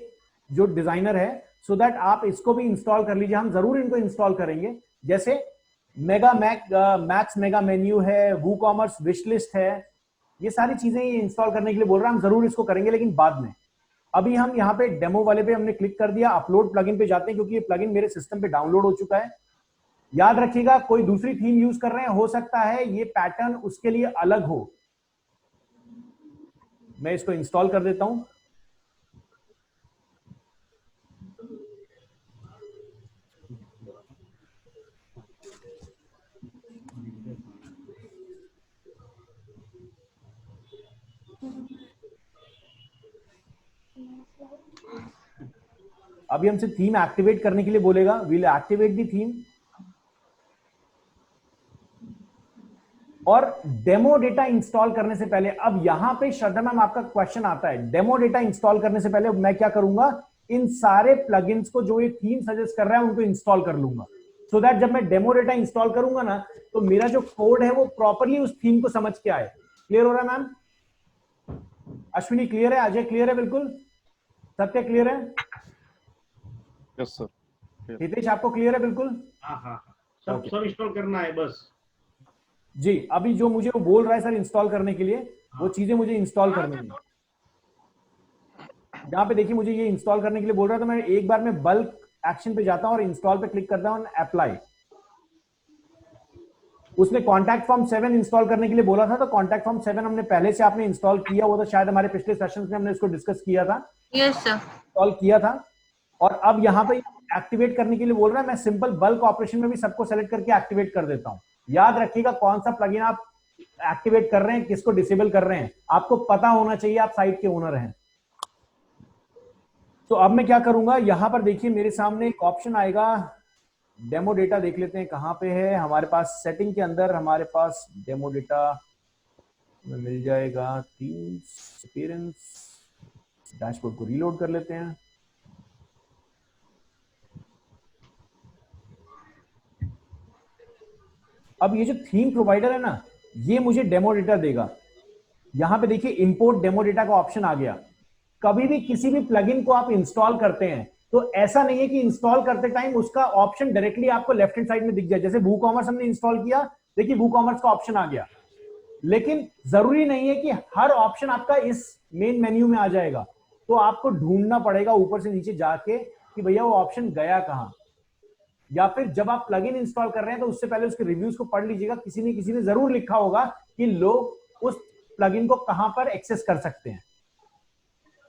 जो डिजाइनर है, सो दैट आप इसको भी इंस्टॉल कर लीजिए। हम जरूर इनको इंस्टॉल करेंगे, जैसे मेगा मैक्स मेगा मेन्यू है, वूकॉमर्स विश लिस्ट है, ये सारी चीजें ये इंस्टॉल करने के लिए बोल रहा है। हम जरूर इसको करेंगे लेकिन बाद में। अभी हम यहाँ पे डेमो वाले पे हमने क्लिक कर दिया, अपलोड प्लगइन पे जाते हैं क्योंकि ये प्लगइन मेरे सिस्टम पे डाउनलोड हो चुका है। याद रखिएगा कोई दूसरी थीम यूज कर रहे हैं, हो सकता है ये पैटर्न उसके लिए अलग हो। मैं इसको इंस्टॉल कर देता हूं। अभी हमसे थीम एक्टिवेट करने के लिए बोलेगा, विल एक्टिवेट दी थीम। और डेमो डेटा इंस्टॉल करने से पहले, अब यहां पे श्रद्धा मैम आपका क्वेश्चन आता है, डेमो डेटा इंस्टॉल करने से पहले मैं क्या करूंगा, इन सारे प्लगइन्स को जो ये थीम सजेस्ट कर रहा है उनको इंस्टॉल कर लूंगा, सो दैट जब मैं डेमो डेटा इंस्टॉल करूंगा ना तो मेरा जो कोड है वो प्रॉपरली उस थीम को समझ के आए। क्लियर हो रहा है मैम? अश्विनी क्लियर है? अजय क्लियर है? बिल्कुल सत्य क्लियर है? Yes sir. हितेश आपको क्लियर है? बिल्कुल हाँ हाँ सब सब इंस्टॉल करना है बस। जी, अभी जो मुझे वो बोल रहा है सर इंस्टॉल करने के लिए, वो चीजें मुझे इंस्टॉल करनी है। यहाँ पे देखिए मुझे ये इंस्टॉल करने के लिए बोल रहा है, तो मैं एक बार में बल्क एक्शन पे जाता हूँ और इंस्टॉल पे क्लिक करता हूँ, अप्लाई। उसने कॉन्टैक्ट फॉर्म 7 इंस्टॉल करने के लिए बोला था, तो कॉन्टैक्ट फॉर्म 7 हमने पहले से आपने इंस्टॉल किया हुआ था, शायद हमारे पिछले सेशंस में हमने इसको डिस्कस किया था। Yes sir. इंस्टॉल किया था। और अब यहाँ पे एक्टिवेट करने के लिए बोल रहा है, मैं सिंपल बल्क ऑपरेशन में भी सबको सेलेक्ट करके एक्टिवेट कर देता हूँ। याद रखिएगा कौन सा प्लगइन आप एक्टिवेट कर रहे हैं, किसको डिसेबल कर रहे हैं, आपको पता होना चाहिए, आप साइट के ओनर हैं। तो अब मैं क्या करूंगा, यहां पर देखिए मेरे सामने एक ऑप्शन आएगा, डेमो डेटा देख लेते हैं कहां पे है हमारे पास। सेटिंग के अंदर हमारे पास डेमो डेटा मिल जाएगा, थीम्स, अपीयरेंस, डैशबोर्ड को रीलोड कर लेते हैं। अब ये जो थीम प्रोवाइडर है ना, ये मुझे डेमो डेटा देगा। यहां पे देखिए इंपोर्ट डेमो डेटा का ऑप्शन आ गया। कभी भी किसी भी प्लगइन को आप इंस्टॉल करते हैं तो ऐसा नहीं है कि इंस्टॉल करते टाइम उसका ऑप्शन डायरेक्टली आपको लेफ्ट हैंड साइड में दिख जाए। जैसे वूकॉमर्स हमने इंस्टॉल किया, देखिए वूकॉमर्स का ऑप्शन आ गया, लेकिन जरूरी नहीं है कि हर ऑप्शन आपका इस मेन मेन्यू में आ जाएगा। तो आपको ढूंढना पड़ेगा ऊपर से नीचे जाके कि भैया वो ऑप्शन गया कहां, या फिर जब आप प्लगइन इंस्टॉल कर रहे हैं तो उससे पहले उसके रिव्यूज को पढ़ लीजिएगा। किसी ने जरूर लिखा होगा कि लोग उस प्लगइन को कहां पर एक्सेस कर सकते हैं।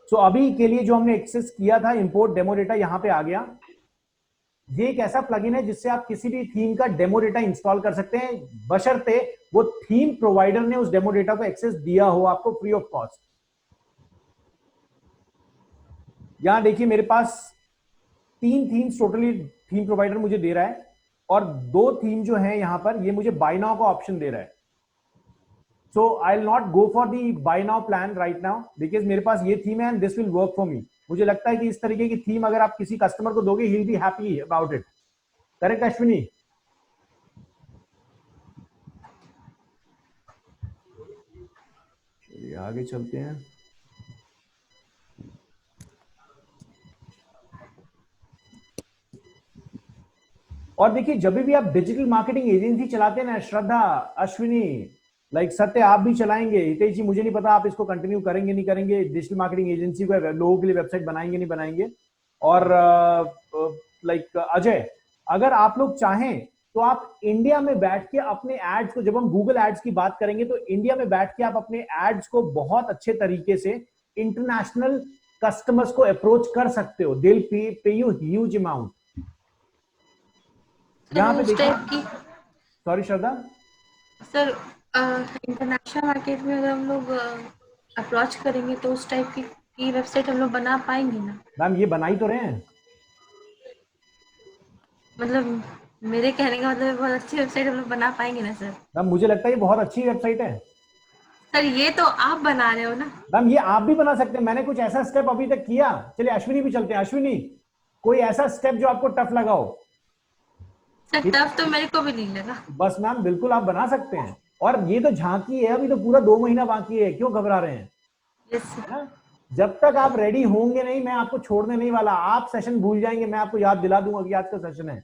सो अभी के लिए जो हमने एक्सेस किया था, इंपोर्ट डेमो डेटा, यहां पे आ गया। ये एक ऐसा प्लगइन है जिससे आप किसी भी थीम का डेमो डेटा इंस्टॉल कर सकते हैं, बशर्ते वो थीम प्रोवाइडर ने उस डेमो डेटा को एक्सेस दिया हो आपको फ्री ऑफ कॉस्ट। यहां देखिए मेरे पास 3 थीम्स टोटली थीम प्रोवाइडर मुझे दे रहा है, और 2 थीम जो है यहां पर, ये मुझे बाय नाउ का ऑप्शन दे रहा है। So I will not go for the buy now plan right now, because मेरे पास ये थीम है and this will work for me. मुझे लगता है कि इस तरीके की थीम अगर आप किसी कस्टमर को दोगे, he will be happy about it. Correct Ashwini? चलिए आगे चलते हैं। और देखिए जब भी आप डिजिटल मार्केटिंग एजेंसी चलाते हैं ना, श्रद्धा, अश्विनी, लाइक सत्य आप भी चलाएंगे, हितेश जी मुझे नहीं पता आप इसको कंटिन्यू करेंगे नहीं करेंगे, डिजिटल मार्केटिंग एजेंसी को लोगों के लिए वेबसाइट बनाएंगे नहीं बनाएंगे। और लाइक अजय, अगर आप लोग चाहें तो आप इंडिया में बैठ के अपने एड्स को, जब हम गूगल एड्स की बात करेंगे तो इंडिया में बैठ के आप अपने एड्स को बहुत अच्छे तरीके से इंटरनेशनल कस्टमर्स को अप्रोच कर सकते हो। They will pay you huge amount. यहाँ पे देखिए, सॉरी श्रद्धा सर, इंटरनेशनल मार्केट में अगर हम लोग अप्रोच करेंगे तो उस टाइप की वेबसाइट हम लोग बना पाएंगे ना? मैम ये बना ही तो रहे हैं। मतलब मेरे कहने का मतलब बहुत अच्छी वेबसाइट हम लोग बना पाएंगे ना सर? मैम मुझे लगता है ये बहुत अच्छी वेबसाइट है। सर ये तो आप बना रहे हो ना। मैम ये आप भी बना सकते हैं, मैंने कुछ ऐसा स्टेप अभी तक किया। चलिए अश्विनी भी चलते हैं। अश्विनी, कोई ऐसा स्टेप जो आपको टफ लगा हो? सर टफ तो मेरे को भी नहीं लगा। बस मैम बिल्कुल आप बना सकते हैं, और ये तो झांकी है, अभी तो पूरा 2 महीना बाकी है, क्यों घबरा रहे हैं? Yes sir. जब तक आप रेडी होंगे नहीं, मैं आपको छोड़ने नहीं वाला। आप सेशन भूल जाएंगे, मैं आपको याद दिला दूंगा कि आज का सेशन है।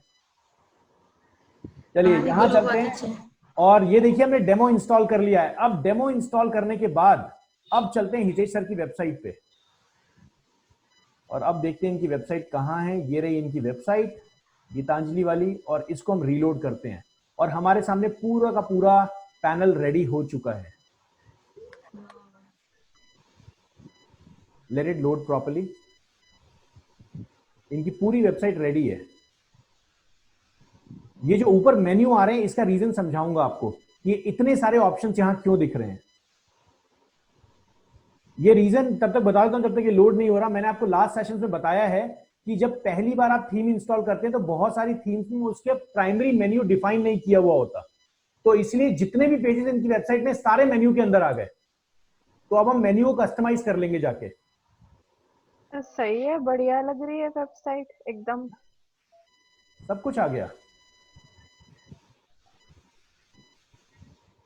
चलिए यहां चलते हैं, और ये देखिए हमने डेमो इंस्टॉल कर लिया है। अब डेमो इंस्टॉल करने के बाद अब चलते हैं हितेश सर की वेबसाइट पे, और अब देखते हैं इनकी वेबसाइट कहां है। ये रही इनकी वेबसाइट, गीतांजलि वाली, और इसको हम रीलोड करते हैं, और हमारे सामने पूरा का पूरा पैनल रेडी हो चुका है। Let it load properly. इनकी पूरी वेबसाइट रेडी है। ये जो ऊपर मेन्यू आ रहे हैं, इसका रीजन समझाऊंगा आपको कि इतने सारे ऑप्शंस यहां क्यों दिख रहे हैं। ये रीजन तब तक बता देता हूं जब तक ये लोड नहीं हो रहा। मैंने आपको लास्ट सेशन में बताया है कि जब पहली बार आप थीम इंस्टॉल करते हैं तो बहुत सारी थीम्स में उसके प्राइमरी मेन्यू डिफाइन नहीं किया हुआ होता। तो इसलिए जितने भी पेजेस इनकी वेबसाइट में सारे मेन्यू के अंदर आ गए। तो अब हम मेन्यू को कस्टमाइज कर लेंगे जाके। सही है, बढ़िया लग रही है वेबसाइट एकदम। सब कुछ आ गया।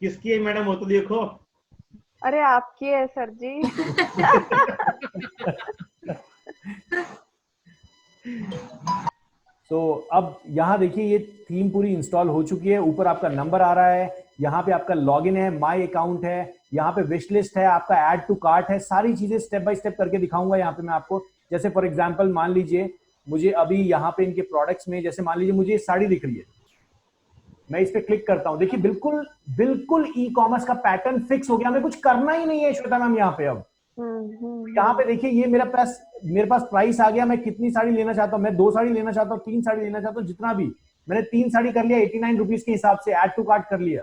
किसकी है मैडम वो तो देखो। अरे आपकी है सर जी। तो अब यहाँ देखिए ये थीम पूरी इंस्टॉल हो चुकी है। ऊपर आपका नंबर आ रहा है, यहाँ पे आपका लॉगिन है, माय अकाउंट है, यहाँ पे विश लिस्ट है, आपका ऐड टू कार्ट है। सारी चीजें स्टेप बाय स्टेप करके दिखाऊंगा यहाँ पे मैं आपको। जैसे फॉर एग्जांपल मान लीजिए मुझे अभी यहाँ पे इनके प्रोडक्ट्स में, जैसे मान लीजिए मुझे ये साड़ी दिख रही है, मैं इस पे क्लिक करता हूँ। देखिए बिल्कुल बिल्कुल ई कॉमर्स का पैटर्न फिक्स हो गया, हमें कुछ करना ही नहीं है श्वेता मैम यहाँ पे। अब यहाँ पे देखिए ये मेरे पास प्राइस आ गया। मैं कितनी साड़ी लेना चाहता हूँ, मैं 2 साड़ी लेना चाहता हूँ, 3 साड़ी लेना चाहता हूँ, जितना भी। मैंने 3 साड़ी कर लिया 89 रुपीज के हिसाब से, ऐड टू कार्ट कर लिया।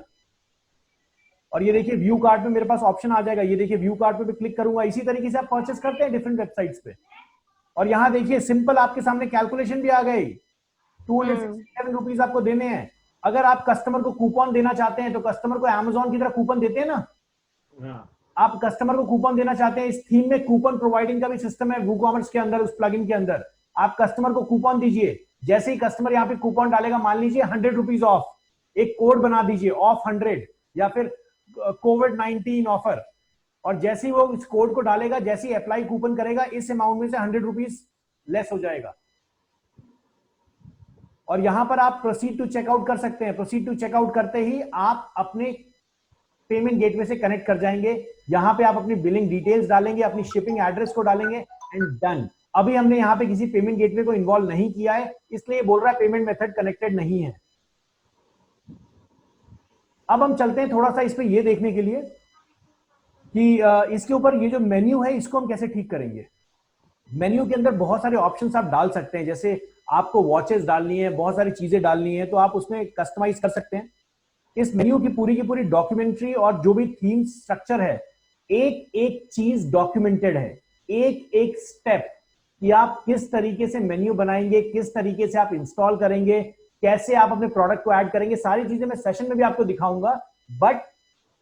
और ये देखिए व्यू कार्ट में मेरे पास ऑप्शन आ जाएगा। ये देखिए व्यू कार्ट पे भी क्लिक करूंगा। इसी तरीके से आप परचेस करते हैं डिफरेंट वेबसाइट्स पे। और यहाँ देखिए सिंपल आपके सामने कैलकुलेशन भी आ गई। 267 रुपीज आपको देने हैं। अगर आप कस्टमर को कूपन देना चाहते हैं तो कस्टमर को अमेजोन की तरह कूपन देते हैं ना, आप कस्टमर को कूपन देना चाहते हैं। इस थीम में कूपन प्रोवाइडिंग का भी सिस्टम है वूकॉमर्स के अंदर, उस प्लगइन के अंदर। आप कस्टमर को कूपन दीजिए। जैसे ही कस्टमर यहाँ पे कूपन डालेगा, मान लीजिए 100 रुपीज ऑफ, एक कोड बना दीजिए ऑफ 100 या फिर कोविड-19 ऑफर। और जैसे ही वो इस कोड को डालेगा, जैसे ही अप्लाई कूपन करेगा, इस अमाउंट में से 100 रुपीज लेस हो जाएगा। और यहां पर आप प्रोसीड टू चेकआउट कर सकते हैं। प्रोसीड टू चेकआउट करते ही आप अपने पेमेंट गेटवे से कनेक्ट कर जाएंगे। यहां पे आप अपनी बिलिंग डिटेल्स डालेंगे, अपनी शिपिंग एड्रेस को डालेंगे एंड डन। अभी हमने यहां पे किसी पेमेंट गेटवे को इन्वॉल्व नहीं किया है, इसलिए बोल रहा है पेमेंट मेथड कनेक्टेड नहीं है। अब हम चलते हैं थोड़ा सा इस पे ये देखने के लिए कि इसके ऊपर ये जो मेन्यू है इसको हम कैसे ठीक करेंगे। मेन्यू के अंदर बहुत सारे ऑप्शंस आप डाल सकते हैं। जैसे आपको वॉचेस डालनी है, बहुत सारी चीजें डालनी है, तो आप उसमें कस्टमाइज कर सकते हैं। इस मेन्यू की पूरी डॉक्यूमेंट्री और जो भी थीम स्ट्रक्चर है, एक एक चीज डॉक्यूमेंटेड है, एक एक स्टेप कि आप किस तरीके से मेन्यू बनाएंगे, किस तरीके से आप इंस्टॉल करेंगे, कैसे आप अपने प्रोडक्ट को ऐड करेंगे। सारी चीजें मैं सेशन में भी आपको दिखाऊंगा, बट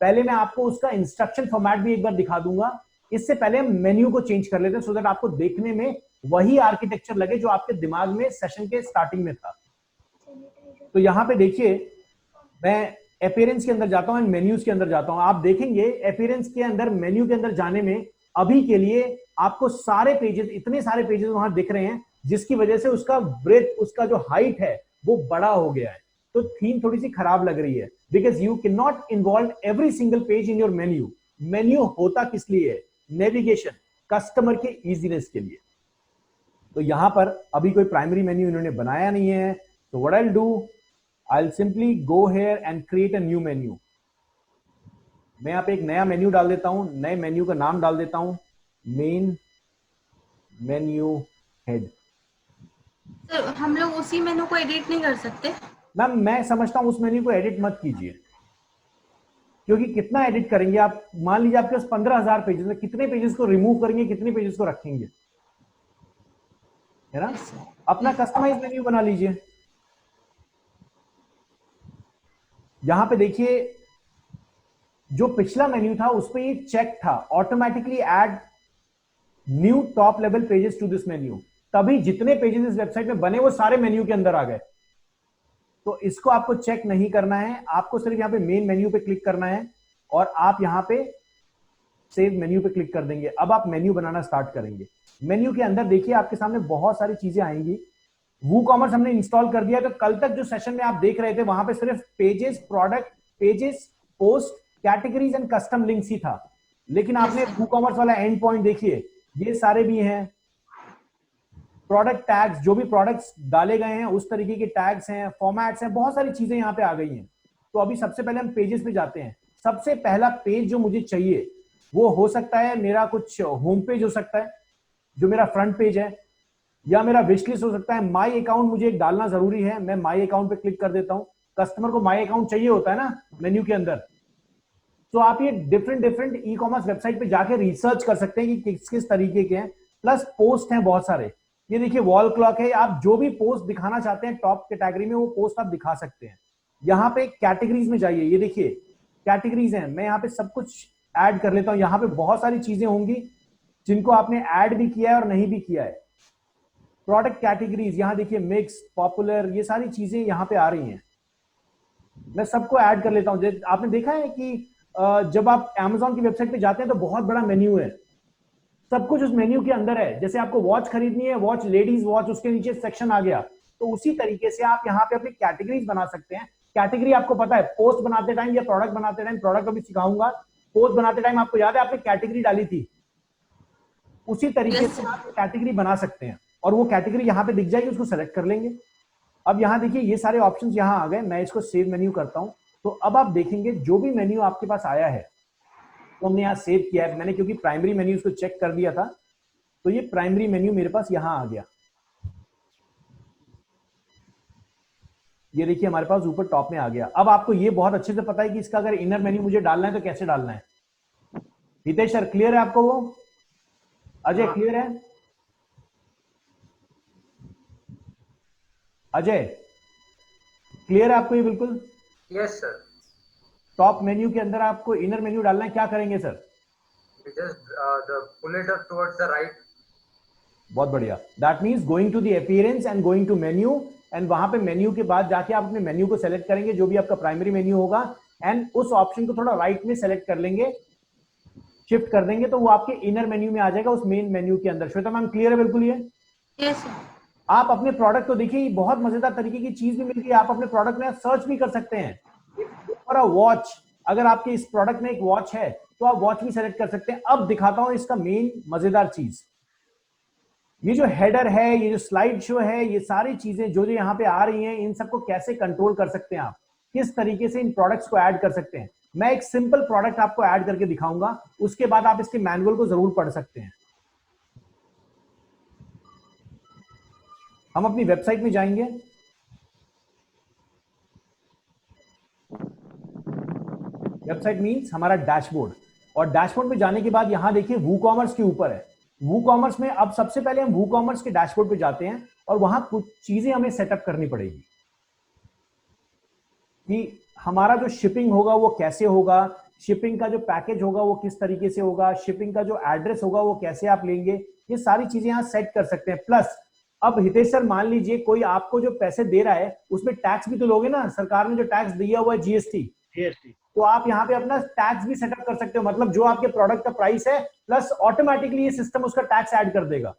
पहले मैं आपको उसका इंस्ट्रक्शन फॉर्मेट भी एक बार दिखा दूंगा। इससे पहले हम मेन्यू को चेंज कर लेते हैं, सो दैट आपको देखने में वही आर्किटेक्चर लगे जो आपके दिमाग में सेशन के स्टार्टिंग में था। तो यहां पे देखिए मैं अपीयरेंस के अंदर जाता हूं, मेन्यूज के अंदर जाता हूं। आप देखेंगे अपीयरेंस के अंदर, मेन्यू के अंदर जाने में अभी के लिए आपको सारे पेजेस, इतने सारे पेजेस वहां दिख रहे हैं, जिसकी वजह से उसका ब्रेथ, उसका जो हाइट है वो बड़ा हो गया है। तो थीम थोड़ी सी खराब लग रही है, because you can not involve every single page in your menu. Menu होता किस लिए है? नेविगेशन, कस्टमर के इजीनेस के लिए। तो यहां पर अभी कोई प्राइमरी मेन्यू इन्होंने बनाया नहीं है, तो what I will do, I will simply go here and create a new menu. मैं यहाँ पे एक नया मेन्यू डाल देता हूं। नए मेन्यू का नाम डाल देता हूं मेन मेन्यू हेड। तो हम लोग उसी मेनू को एडिट नहीं कर सकते? मैम मैं समझता हूं उस मेन्यू को एडिट मत कीजिए, क्योंकि कितना एडिट करेंगे आप। मान लीजिए आपके पास 15,000 पेजेस में, कितने पेजेस को रिमूव करेंगे, कितने पेजेस को रखेंगे, है ना। अपना कस्टमाइज मेन्यू बना लीजिए। यहां पे देखिए जो पिछला मेन्यू था उस पे ये चेक था, automatically add new top level pages to this menu. तभी जितने पेजेस इस वेबसाइट में बने वो सारे मेन्यू के अंदर आ गए। तो इसको आपको चेक नहीं करना है, आपको सिर्फ यहाँ पे मेन मेन्यू पे क्लिक करना है और आप यहाँ पे सेव मेन्यू पे क्लिक कर देंगे। अब आप मेन्यू बनाना स्टार्ट करेंगे। मेन्यू के अंदर देखिए आपके सामने बहुत सारी चीजें आएंगी। वूकॉमर्स हमने इंस्टॉल कर दिया, तो कल तक जो सेशन में आप देख रहे थे वहां पे सिर्फ pages, product, pages, post, categories and custom links ही था। लेकिन आपने वूकॉमर्स वाला एंड पॉइंट देखिए, ये सारे भी हैं। प्रोडक्ट टैग्स, जो भी प्रोडक्ट्स डाले गए हैं उस तरीके के टैग्स हैं, फॉर्मेट्स हैं, बहुत सारी चीजें यहाँ पे आ गई हैं। तो अभी सबसे पहले हम पेजेस पे जाते हैं। सबसे पहला पेज जो मुझे चाहिए वो हो सकता है मेरा कुछ होम पेज हो सकता है, जो मेरा फ्रंट पेज है, या मेरा विश लिस्ट हो सकता है। माई अकाउंट मुझे एक डालना जरूरी है, मैं माई अकाउंट पे क्लिक कर देता हूं। कस्टमर को माई अकाउंट चाहिए होता है ना मेन्यू के अंदर। तो आप ये डिफरेंट ई कॉमर्स वेबसाइट पे जाके रिसर्च कर सकते हैं कि किस किस तरीके के हैं। प्लस पोस्ट हैं बहुत सारे। ये देखिए वॉल क्लॉक है, आप जो भी पोस्ट दिखाना चाहते हैं टॉप कैटेगरी में वो पोस्ट आप दिखा सकते हैं। यहाँ पे कैटेगरीज में जाइए, ये देखिए कैटेगरीज हैं, मैं यहाँ पे सब कुछ ऐड कर लेता हूँ। यहाँ पे बहुत सारी चीजें होंगी जिनको आपने ऐड भी किया है और नहीं भी किया है। प्रोडक्ट कैटेगरीज, यहाँ देखिए मिक्स, पॉपुलर, ये सारी चीजें यहाँ पे आ रही हैं। मैं सबको ऐड कर लेता हूँ। आपने देखा है कि जब आप Amazon की वेबसाइट पे जाते हैं तो बहुत बड़ा मेन्यू है, सब कुछ उस मेन्यू के अंदर है। जैसे आपको वॉच खरीदनी है, वॉच, लेडीज वॉच, उसके नीचे सेक्शन आ गया, तो उसी तरीके से आप यहाँ पे अपनी कैटेगरीज बना सकते हैं। कैटेगरी आपको पता है, पोस्ट बनाते टाइम या प्रोडक्ट बनाते टाइम, प्रोडक्ट अभी सिखाऊंगा, पोस्ट बनाते टाइम आपको याद है आपने कैटेगरी डाली थी, उसी तरीके से आप कैटेगरी बना सकते हैं और वो कैटेगरी यहाँ पे दिख जाएगी, उसको सेलेक्ट कर लेंगे। अब यहाँ देखिए ये सारे ऑप्शंस यहाँ आ गए। मैं इसको सेव मेन्यू करता हूँ, तो अब आप देखेंगे जो भी मेन्यू आपके पास आया है तो हमने यहाँ सेव किया है। मैंने क्योंकि प्राइमरी मेन्यू उसको चेक कर दिया था, तो ये प्राइमरी मेन्यू मेरे पास यहाँ आ गया। ये देखिए हमारे पास ऊपर टॉप में आ गया। अब आपको ये बहुत अच्छे से पता है कि इसका अगर इनर मेन्यू मुझे डालना है तो कैसे डालना है। हितेश सर क्लियर है आपको वो? अजय क्लियर है? अजय क्लियर है आपको ये बिल्कुल? Yes sir. टॉप मेन्यू के अंदर आपको इनर मेन्यू डालना है, क्या करेंगे sir? Just pull it up towards the right. बहुत बढ़िया। That means going to the appearance and going to menu, and वहां पे मेन्यू के बाद जाके आप अपने मेन्यू को सेलेक्ट करेंगे, जो भी आपका प्राइमरी मेन्यू होगा, एंड उस ऑप्शन को थोड़ा राइट में सेलेक्ट कर लेंगे, शिफ्ट कर देंगे, तो वो आपके इनर मेन्यू में आ जाएगा, उस मेन मेन्यू के अंदर। श्वेता मैम क्लियर है बिल्कुल ये? Yes sir. आप अपने प्रोडक्ट को देखिए, बहुत मजेदार तरीके की चीज भी मिल गई। आप अपने प्रोडक्ट में सर्च भी कर सकते हैं फॉर अ वॉच। अगर आपके इस प्रोडक्ट में एक वॉच है तो आप वॉच भी सेलेक्ट कर सकते हैं। अब दिखाता हूं इसका मेन मजेदार चीज। ये जो हेडर है, ये जो स्लाइड शो है, ये सारी चीजें जो जो यहाँ पे आ रही हैं, इन सबको कैसे कंट्रोल कर सकते हैं आप, किस तरीके से इन प्रोडक्ट्स को ऐड कर सकते हैं। मैं एक सिंपल प्रोडक्ट आपको ऐड करके दिखाऊंगा, उसके बाद आप इसके मैनुअल को जरूर पढ़ सकते हैं। हम अपनी वेबसाइट में जाएंगे, वेबसाइट मींस हमारा डैशबोर्ड, और डैशबोर्ड में जाने के बाद यहां देखिए वूकॉमर्स के ऊपर है। वूकॉमर्स में अब सबसे पहले हम वूकॉमर्स के डैशबोर्ड पे जाते हैं और वहां कुछ चीजें हमें सेटअप करनी पड़ेगी कि हमारा जो शिपिंग होगा वो कैसे होगा, शिपिंग का जो पैकेज होगा वो किस तरीके से होगा, शिपिंग का जो एड्रेस होगा वो कैसे आप लेंगे, ये सारी चीजें यहां सेट कर सकते हैं। प्लस अब हितेश सर मान लीजिए कोई आपको जो पैसे दे रहा है उसमें टैक्स भी तो लोगे ना, सरकार ने जो टैक्स दिया हुआ है जीएसटी, तो आप यहाँ पे अपना टैक्स भी सेटअप कर सकते हो। मतलब जो आपके प्रोडक्ट का प्राइस है प्लस ऑटोमेटिकली ये सिस्टम उसका टैक्स ऐड कर देगा।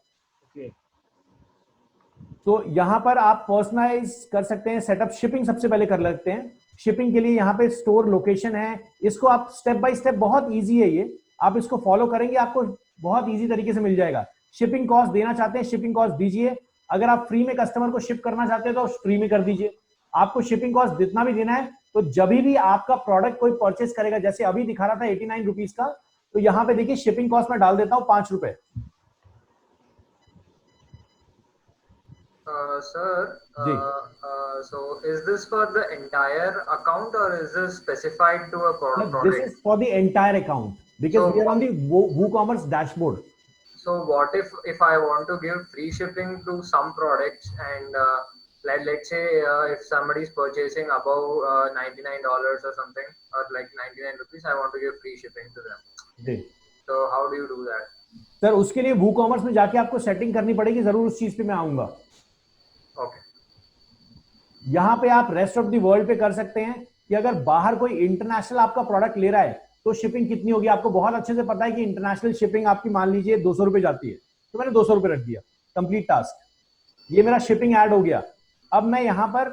तो यहाँ पर आप पर्सनलाइज कर सकते हैं सेटअप। शिपिंग सबसे पहले कर लेते हैं। शिपिंग के लिए यहाँ पे स्टोर लोकेशन है, इसको आप स्टेप बाय स्टेप, बहुत इजी है ये, आप इसको फॉलो करेंगे आपको बहुत इजी तरीके से मिल जाएगा। शिपिंग कॉस्ट देना चाहते हैं, शिपिंग कॉस्ट दीजिए। अगर आप फ्री में कस्टमर को शिप करना चाहते हैं तो फ्री में कर दीजिए। आपको शिपिंग कॉस्ट जितना भी देना है, तो जब भी आपका प्रोडक्ट कोई परचेस करेगा, जैसे अभी दिखा रहा था 89 रुपीज का, तो यहाँ पे देखिए शिपिंग कॉस्ट मैं डाल देता हूँ 5 रुपए। Sir, so is this for the entire account or is this specified to a product? This is for the entire account because So- we are on the WooCommerce dashboard. So what if I want to give free shipping to some products and let's say if somebody is purchasing above $99 or something, or like 99 rupees, I want to give free shipping to them. जी So how do you do that? Sir, उसके लिए WooCommerce में जाके आपको setting करनी पड़ेगी, जरूर उस चीज पे मैं आऊंगा। Okay. यहाँ पे आप रेस्ट ऑफ द वर्ल्ड पे कर सकते हैं कि अगर बाहर कोई इंटरनेशनल आपका प्रोडक्ट ले रहा है तो शिपिंग कितनी होगी। आपको बहुत अच्छे से पता है कि इंटरनेशनल शिपिंग आपकी मान लीजिए 200 रुपए जाती है, तो मैंने 200 रुपए रख दिया, कंप्लीट टास्क। ये मेरा शिपिंग ऐड हो गया। अब मैं यहाँ पर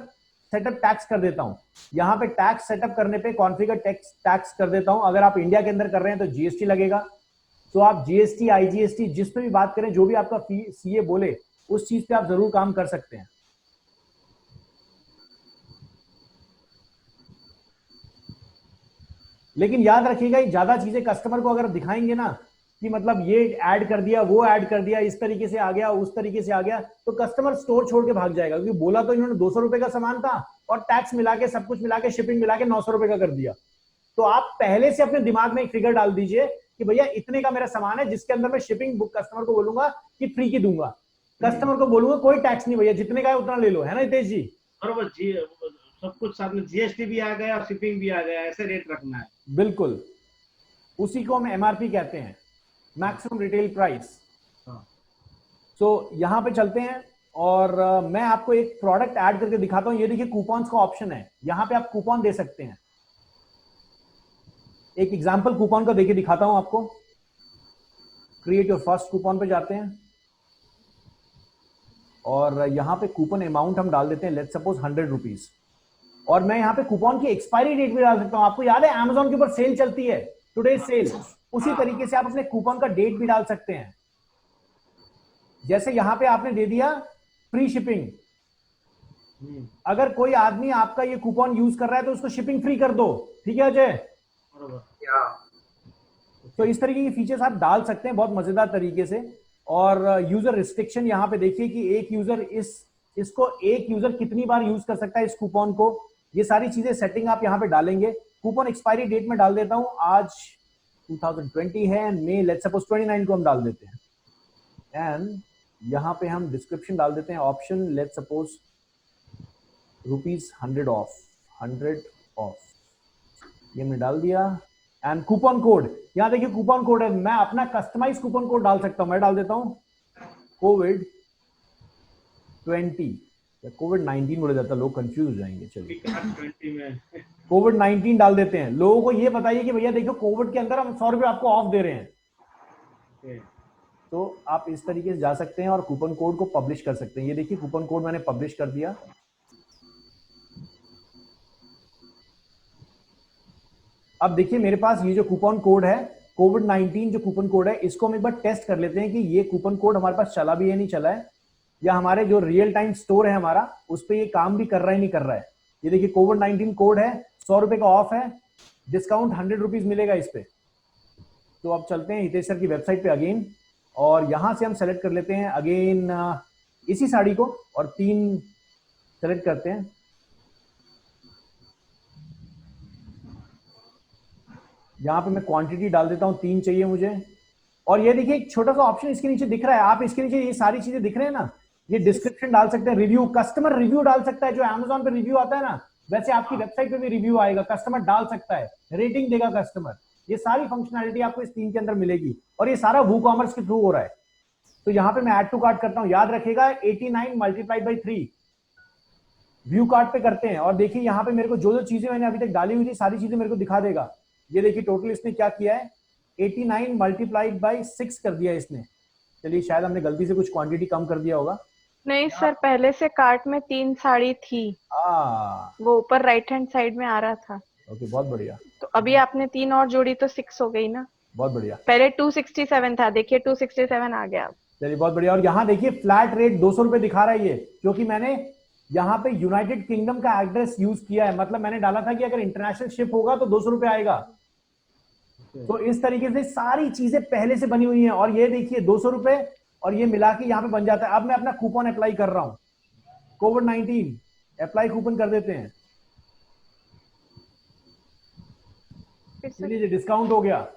सेटअप टैक्स कर देता हूँ। यहाँ पे टैक्स सेटअप करने पे कॉन्फ़िगर टैक्स कर देता हूँ। अगर आप इंडिया के अंदर कर रहे हैं तो जीएसटी लगेगा, तो आप जीएसटी, आईजीएसटी, जिस पे भी बात करें, जो भी आपका सीए बोले उस चीज पे आप जरूर काम कर सकते हैं। लेकिन याद रखिएगा, ज्यादा चीजें कस्टमर को अगर दिखाएंगे ना कि मतलब ये ऐड कर दिया, वो ऐड कर दिया, इस तरीके से आ गया, उस तरीके से आ गया, तो कस्टमर स्टोर छोड़ के भाग जाएगा। क्योंकि बोला तो इन्होंने 200 रुपए का सामान था और टैक्स मिला के, सब कुछ मिला के, शिपिंग मिला के 900 रुपए का कर दिया। तो आप पहले से अपने दिमाग में एक फिगर डाल दीजिए कि भैया इतने का मेरा सामान है, जिसके अंदर मैं शिपिंग बुक कस्टमर को बोलूंगा कि फ्री की दूंगा, कस्टमर को बोलूंगा कोई टैक्स नहीं भैया, जितने का है उतना ले लो, है ना हितेश जी? बरोबर जी। सब कुछ साथ में, जीएसटी भी आ गया और शिपिंग भी आ गया, ऐसे रेट रखना है। बिल्कुल, उसी को हम एमआरपी कहते हैं, मैक्सिमम रिटेल प्राइस। सो यहाँ पे चलते हैं और मैं आपको एक प्रोडक्ट ऐड करके दिखाता हूँ। ये देखिए कूपन्स का ऑप्शन है, यहाँ पे आप कूपन दे सकते हैं। एक एग्जांपल कूपन का देके दिखाता हूं आपको। क्रिएट योर फर्स्ट कूपन पे जाते हैं और यहाँ पे कूपन अमाउंट हम डाल देते हैं, लेट्स सपोज 100 रुपीज। और मैं यहाँ पे कूपन की एक्सपायरी डेट भी डाल सकता हूँ। आपको याद है अमेजोन के ऊपर सेल चलती है, टुडे सेल, उसी तरीके से आप अपने कूपन का डेट भी डाल सकते हैं। जैसे यहाँ पे आपने दे दिया फ्री शिपिंग, अगर कोई आदमी आपका ये कूपन यूज कर रहा है तो उसको शिपिंग फ्री कर दो, ठीक है अजय? तो इस तरीके की फीचर्स आप डाल सकते हैं बहुत मजेदार तरीके से। और यूजर रिस्ट्रिक्शन यहाँ पे देखिए कि एक यूजर इसको एक यूजर कितनी बार यूज कर सकता है इस कूपन को, ये सारी चीजें सेटिंग आप यहाँ पे डालेंगे। कूपन एक्सपायरी डेट में डाल देता हूं, आज 2020 है, मई लेट्स सपोज 29 को हम डाल देते हैं। एंड यहाँ पे हम डिस्क्रिप्शन डाल देते हैं, option let's suppose ₹100 of, 100 of, ये मैंने डाल दिया। एंड कूपन कोड, यहाँ देखिए कूपन कोड है, मैं अपना कस्टमाइज कूपन कोड डाल सकता हूं। मैं डाल देता हूं COVID-20 या COVID-19 बोला जाता है, लोग कंफ्यूज हो जाएंगे। चलिए COVID-19 डाल देते हैं। लोगों को ये बताइए कि भैया देखो कोविड के अंदर हम 100 रुपये आपको ऑफ दे रहे हैं। तो आप इस तरीके से जा सकते हैं और कूपन कोड को पब्लिश कर सकते हैं। ये देखिए कूपन कोड मैंने पब्लिश कर दिया। अब देखिए मेरे पास ये जो कूपन कोड है, COVID-19 जो कूपन कोड है, इसको हम एक बार टेस्ट कर लेते हैं कि ये कूपन कोड हमारे पास चला भी है नहीं चला है, या हमारे जो रियल टाइम स्टोर है हमारा उस पर ये काम भी कर रहा है नहीं कर रहा है। ये देखिए COVID-19 कोड है, 100 रुपए का ऑफ है, डिस्काउंट 100 रुपीज मिलेगा इस पे। तो अब चलते हैं हितेश सर की वेबसाइट पे अगेन, और यहां से हम सेलेक्ट कर लेते हैं अगेन इसी साड़ी को और 3 सेलेक्ट करते हैं। यहाँ पे मैं क्वांटिटी डाल देता हूँ, 3 चाहिए मुझे। और ये देखिए एक छोटा सा ऑप्शन इसके नीचे दिख रहा है, आप इसके नीचे ये सारी चीजें दिख रहे हैं ना, ये डिस्क्रिप्शन डाल सकते हैं, रिव्यू, कस्टमर रिव्यू डाल सकता है। जो अमेजोन पे रिव्यू आता है ना, वैसे आपकी वेबसाइट पे भी रिव्यू आएगा, कस्टमर डाल सकता है, रेटिंग देगा कस्टमर। ये सारी फंक्शनैलिटी आपको इस 3 के अंदर मिलेगी और ये सारा वूकॉमर्स के थ्रू हो रहा है। तो यहाँ पे मैं ऐड टू कार्ट करता हूँ, याद रखिएगा 89 मल्टीप्लाइड बाई 3 व्यू कार्ट पे करते हैं। और देखिए यहाँ पे मेरे को जो जो चीजें मैंने अभी तक डाली हुई थी सारी चीजें मेरे को दिखा देगा। ये देखिए टोटल इसने क्या किया है, 89 मल्टीप्लाइड बाई 6 कर दिया इसने। चलिए शायद हमने गलती से कुछ क्वांटिटी कम कर दिया होगा। नहीं सर, पहले से कार्ट में 3 साड़ी थी, वो ऊपर राइट हैंड साइड में आ रहा था। ओके, बहुत बढ़िया। तो अभी आपने 3 और जोड़ी तो 6 हो गई ना। बहुत बढ़िया। पहले 267 था, देखिए 267 आ गया। चलिए बहुत बढ़िया। और यहाँ देखिए फ्लैट रेट 200 रुपए दिखा रहा है ये, क्योंकि मैंने यहाँ पे यूनाइटेड किंगडम का एड्रेस यूज किया है। मतलब मैंने डाला था कि अगर इंटरनेशनल शिप होगा तो 200 रुपए आएगा। तो इस तरीके से सारी चीजें पहले से बनी हुई हैं। और ये देखिए 200 रुपए और ये मिला के यहाँ पे बन जाता है। अब मैं अपना कूपन अप्लाई कर रहा हूं, COVID-19 अप्लाई कूपन कर देते हैं। चलिए डिस्काउंट हो गया।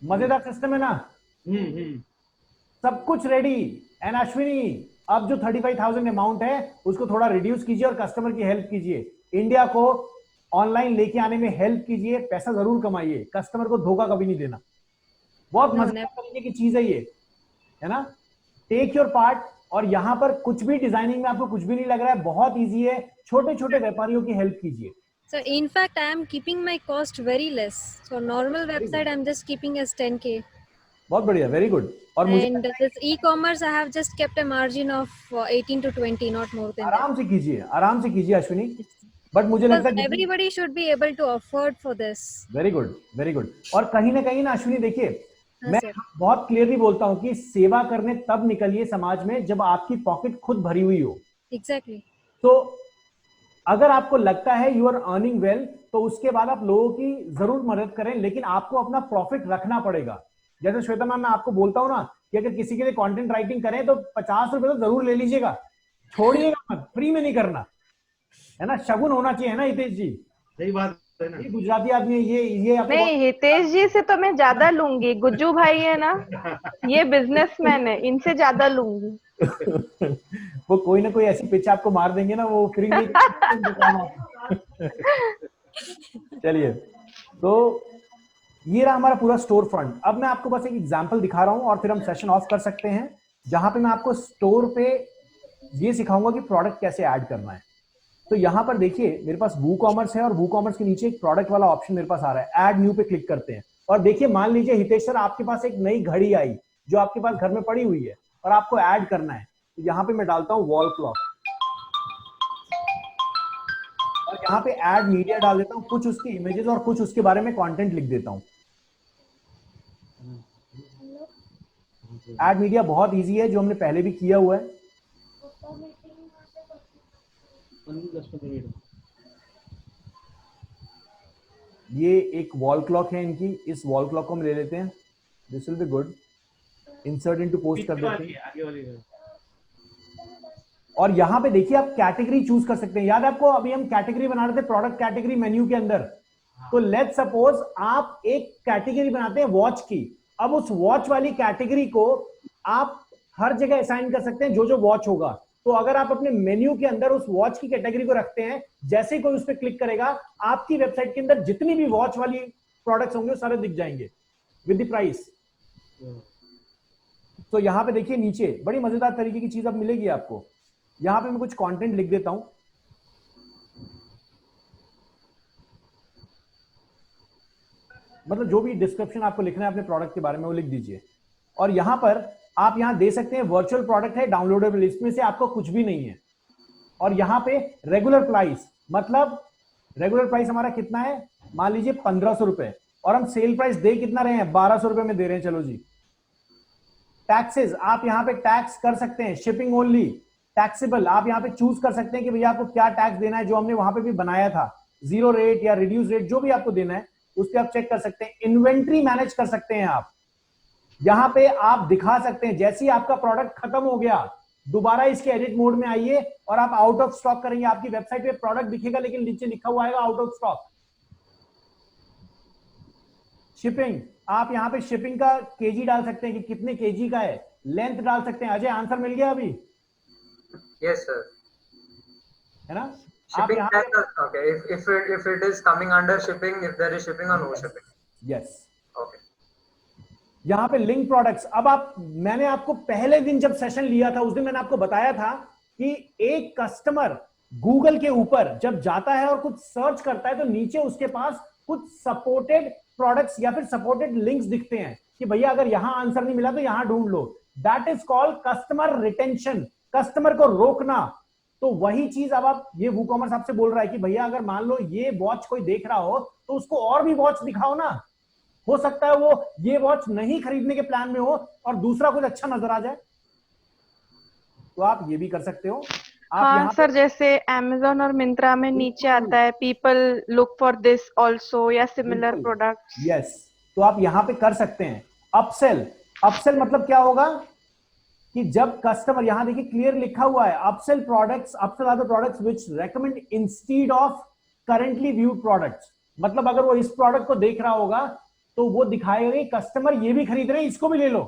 मजेदार सिस्टम है ना। सब कुछ रेडी। एंड अश्विनी, अब जो 35,000 अमाउंट है उसको थोड़ा रिड्यूस कीजिए और कस्टमर की हेल्प कीजिए। इंडिया को ऑनलाइन लेके आने में हेल्प कीजिए, पैसा जरूर कमाइए, कस्टमर को धोखा कभी नहीं देना। बहुत मजेदार तरीके की चीज है ये, है ना। Take your part. और यहाँ पर कुछ भी डिजाइनिंग में आपको कुछ भी नहीं लग रहा है, बहुत इजी है। छोटे छोटे व्यापारियों की हेल्प कीजिए। So in fact, I am keeping my cost very less. So normal website, I am just keeping as 10K. बहुत बढ़िया, वेरी गुड। और And this e-commerce, I have just kept a margin of 18 to 20, not more than that. आराम से कीजिए, आराम से कीजिए Ashwini. But मुझे लगता है everybody should be able to afford for this. Very good, very good. और कहीं ना अश्विनी देखिए, मैं बहुत क्लियरली बोलता हूँ कि सेवा करने तब निकलिए समाज में जब आपकी पॉकेट खुद भरी हुई हो। Exactly. तो अगर आपको लगता है यू आर अर्निंग वेल, तो उसके बाद आप लोगों की जरूर मदद करें, लेकिन आपको अपना प्रॉफिट रखना पड़ेगा। जैसे श्वेता मैम, मैं आपको बोलता हूं ना कि अगर किसी के लिए कंटेंट राइटिंग करें तो 50 रुपए तो जरूर ले लीजिएगा, छोड़िएगा मत, फ्री में नहीं करना, है ना। शगुन होना चाहिए, है ना हितेश जी। सही बात है ना। ये गुजराती आदमी है, ये नहीं, हितेश जी से तो मैं ज्यादा लूंगी। गुज्जू भाई है ना, ये बिजनेसमैन है, इनसे ज्यादा लूंगी। वो कोई ना कोई ऐसी पिच आपको मार देंगे ना, वो फ्री में चलिए, तो ये रहा हमारा पूरा स्टोर फ्रंट। अब मैं आपको बस एक एग्जांपल दिखा रहा हूं और फिर हम सेशन ऑफ कर सकते हैं, जहां पे मैं आपको स्टोर पे ये सिखाऊंगा कि प्रोडक्ट कैसे ऐड करना है। तो यहां पर देखिए मेरे पास वूकॉमर्स है और वूकॉमर्स के नीचे एक प्रोडक्ट वाला ऑप्शन मेरे पास आ रहा है। ऐड न्यू पे क्लिक करते हैं और देखिए, मान लीजिए हितेश सर आपके पास एक नई घड़ी आई जो आपके पास घर में पड़ी हुई है और आपको ऐड करना है। तो यहाँ पे मैं डालता हूँ वॉल क्लॉक और यहाँ पे ऐड मीडिया डाल देता हूँ, कुछ उसकी इमेजेस और कुछ उसके बारे में कंटेंट लिख देता हूँ। ऐड मीडिया बहुत इजी है, जो हमने पहले भी किया हुआ है। ये एक वॉल क्लॉक है इनकी, इस वॉल क्लॉक को हम ले लेते हैं। This will be good. Insert into post कर देते हैं और यहां पे देखिए आप कैटेगरी चूज कर सकते हैं। याद है आपको, अभी हम कैटेगरी बना रहे थे प्रोडक्ट कैटेगरी मेन्यू के अंदर। तो लेट्स सपोज आप एक कैटेगरी बनाते हैं वॉच की। अब उस वॉच वाली कैटेगरी को आप हर जगह असाइन कर सकते हैं जो जो वॉच होगा। तो अगर आप अपने मेन्यू के अंदर उस वॉच की कैटेगरी को रखते हैं, जैसे ही कोई उस पर क्लिक करेगा, आपकी वेबसाइट के अंदर जितनी भी वॉच वाली प्रोडक्ट्स होंगे वो सारे दिख जाएंगे विद द प्राइस। तो यहां पे देखिए नीचे बड़ी मजेदार तरीके की चीज अब मिलेगी आपको। यहां पे मैं कुछ कंटेंट लिख देता हूं। मतलब जो भी डिस्क्रिप्शन आपको लिखना है अपने प्रोडक्ट के बारे में वो लिख दीजिए। और यहां पर आप यहां दे सकते हैं वर्चुअल प्रोडक्ट है, डाउनलोडेबल, इसमें से आपको कुछ भी नहीं है। और यहां पे रेगुलर प्राइस, मतलब रेगुलर प्राइस हमारा कितना है, मान लीजिए 1500 रुपए, और हम सेल प्राइस दे कितना रहे हैं, 1200 रुपए में दे रहे हैं। चलो जी। टैक्सेस, आप यहां पे टैक्स कर सकते हैं, शिपिंग ओनली, टैक्सेबल, आप यहां पे चूज कर सकते हैं कि भैया आपको क्या टैक्स देना है, जो हमने वहां पे भी बनाया था, 0 रेट या रिड्यूस रेट, जो भी आपको देना है उस पर आप चेक कर सकते हैं। इन्वेंट्री मैनेज कर सकते हैं आप, यहां पे आप दिखा सकते हैं जैसे ही आपका प्रोडक्ट खत्म हो गया दोबारा इसके एडिट मोड में आइए और आप आउट ऑफ स्टॉक करेंगे, आपकी वेबसाइट पे प्रोडक्ट दिखेगा लेकिन नीचे लिखा हुआ आएगा आउट ऑफ स्टॉक। शिपिंग, आप यहां पे शिपिंग का केजी डाल सकते हैं कि कितने केजी का है, लेंथ डाल सकते हैं। अजय आंसर मिल गया अभी? यस सर, है ना? shipping tag, okay, if it is coming under shipping, if there is shipping or no shipping. Yes. Okay. यहां पे लिंक प्रोडक्ट्स, अब आप, मैंने आपको पहले दिन जब सेशन लिया था उस दिन मैंने आपको बताया था कि एक कस्टमर गूगल के ऊपर जब जाता है और कुछ सर्च करता है तो नीचे उसके पास कुछ सपोर्टेड प्रोडक्ट्स या फिर सपोर्टेड लिंक्स दिखते हैं कि भैया अगर यहां आंसर नहीं मिला तो यहां ढूंढ लो। That is called customer retention, customer को रोकना। तो वही चीज अब आप, ये वूकॉमर्स आपसे बोल रहा है कि भैया अगर मान लो ये वॉच कोई देख रहा हो तो उसको और भी वॉच दिखाओ ना, हो सकता है वो ये वॉच नहीं खरीदने के प्लान में हो और दूसरा कुछ अच्छा नजर आ जाए, तो आप ये भी कर सकते हो। आप हाँ सर, जैसे Amazon और Myntra में नीचे आता है people look for this also या सिमिलर प्रोडक्ट्स। यस, तो आप यहां पे कर सकते हैं अपसेल। अपसेल मतलब क्या होगा कि जब कस्टमर, यहां देखिए क्लियर लिखा हुआ है upsell products, upsell are the products which recommend instead of currently viewed products. मतलब अगर वो इस प्रोडक्ट को देख रहा होगा तो वो दिखाएगा कि कस्टमर ये भी खरीद रहे हैं, इसको भी ले लो।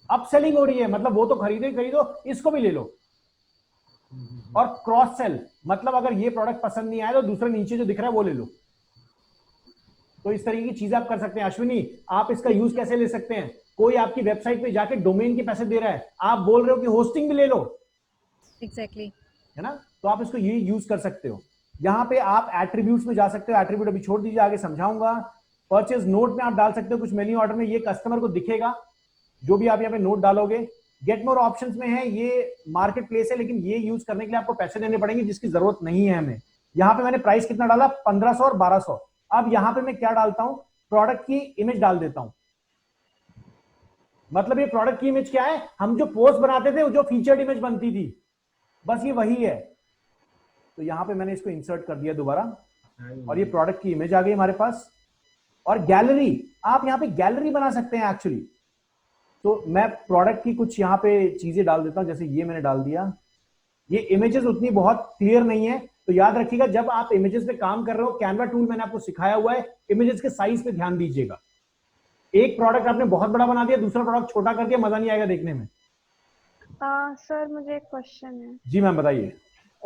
अपसेलिंग हो रही है, मतलब वो तो खरीदो इसको भी ले लो। और क्रॉस सेल, मतलब अगर ये प्रोडक्ट पसंद नहीं आया तो दूसरा नीचे जो दिख रहा है वो ले लो। तो इस तरीके की चीजें आप कर सकते हैं। अश्विनी, आप इसका यूज कैसे ले सकते हैं? कोई आपकी वेबसाइट पे जाके डोमेन के पैसे दे रहा है, आप बोल रहे हो कि होस्टिंग भी ले लो, एग्जैक्टली, है ना? तो आप इसको ये यूज कर सकते हो। यहां पे आप एट्रीब्यूट्स में जा सकते हो, एट्रीब्यूट अभी छोड़ दीजिए, आगे समझाऊंगा। परचेज नोट में आप डाल सकते हो कुछ मेन्यू ऑर्डर में, ये कस्टमर को दिखेगा जो भी आप यहाँ पे नोट डालोगे। गेट मोर ऑप्शंस में है, ये मार्केट प्लेस है लेकिन ये यूज करने के लिए आपको पैसे देने पड़ेंगे जिसकी जरूरत नहीं है हमें। यहाँ पे मैंने प्राइस कितना डाला, 1500 और 1200। अब यहाँ पे मैं क्या डालता हूं, प्रोडक्ट की इमेज डाल देता हूं। मतलब ये प्रोडक्ट की इमेज क्या है, हम जो पोस्ट बनाते थे जो फीचर्ड इमेज बनती थी, बस ये वही है। तो यहां पे मैंने इसको इंसर्ट कर दिया दोबारा और ये प्रोडक्ट की इमेज आ गई हमारे पास। और गैलरी, आप यहां पे गैलरी बना सकते हैं एक्चुअली। तो मैं प्रोडक्ट की कुछ यहां पे चीजें डाल देता हूं, जैसे ये मैंने डाल दिया। ये इमेजेस उतनी बहुत क्लियर नहीं है, तो याद रखिएगा जब आप इमेजेस पे काम कर रहे हो, कैनवा टूल मैंने आपको सिखाया हुआ है, इमेजेस के साइज पे ध्यान दीजिएगा। एक प्रोडक्ट आपने बहुत बड़ा बना दिया, दूसरा प्रोडक्ट छोटा कर दिया, मजा नहीं आएगा देखने में। सर मुझे एक क्वेश्चन है। जी मैम बताइए।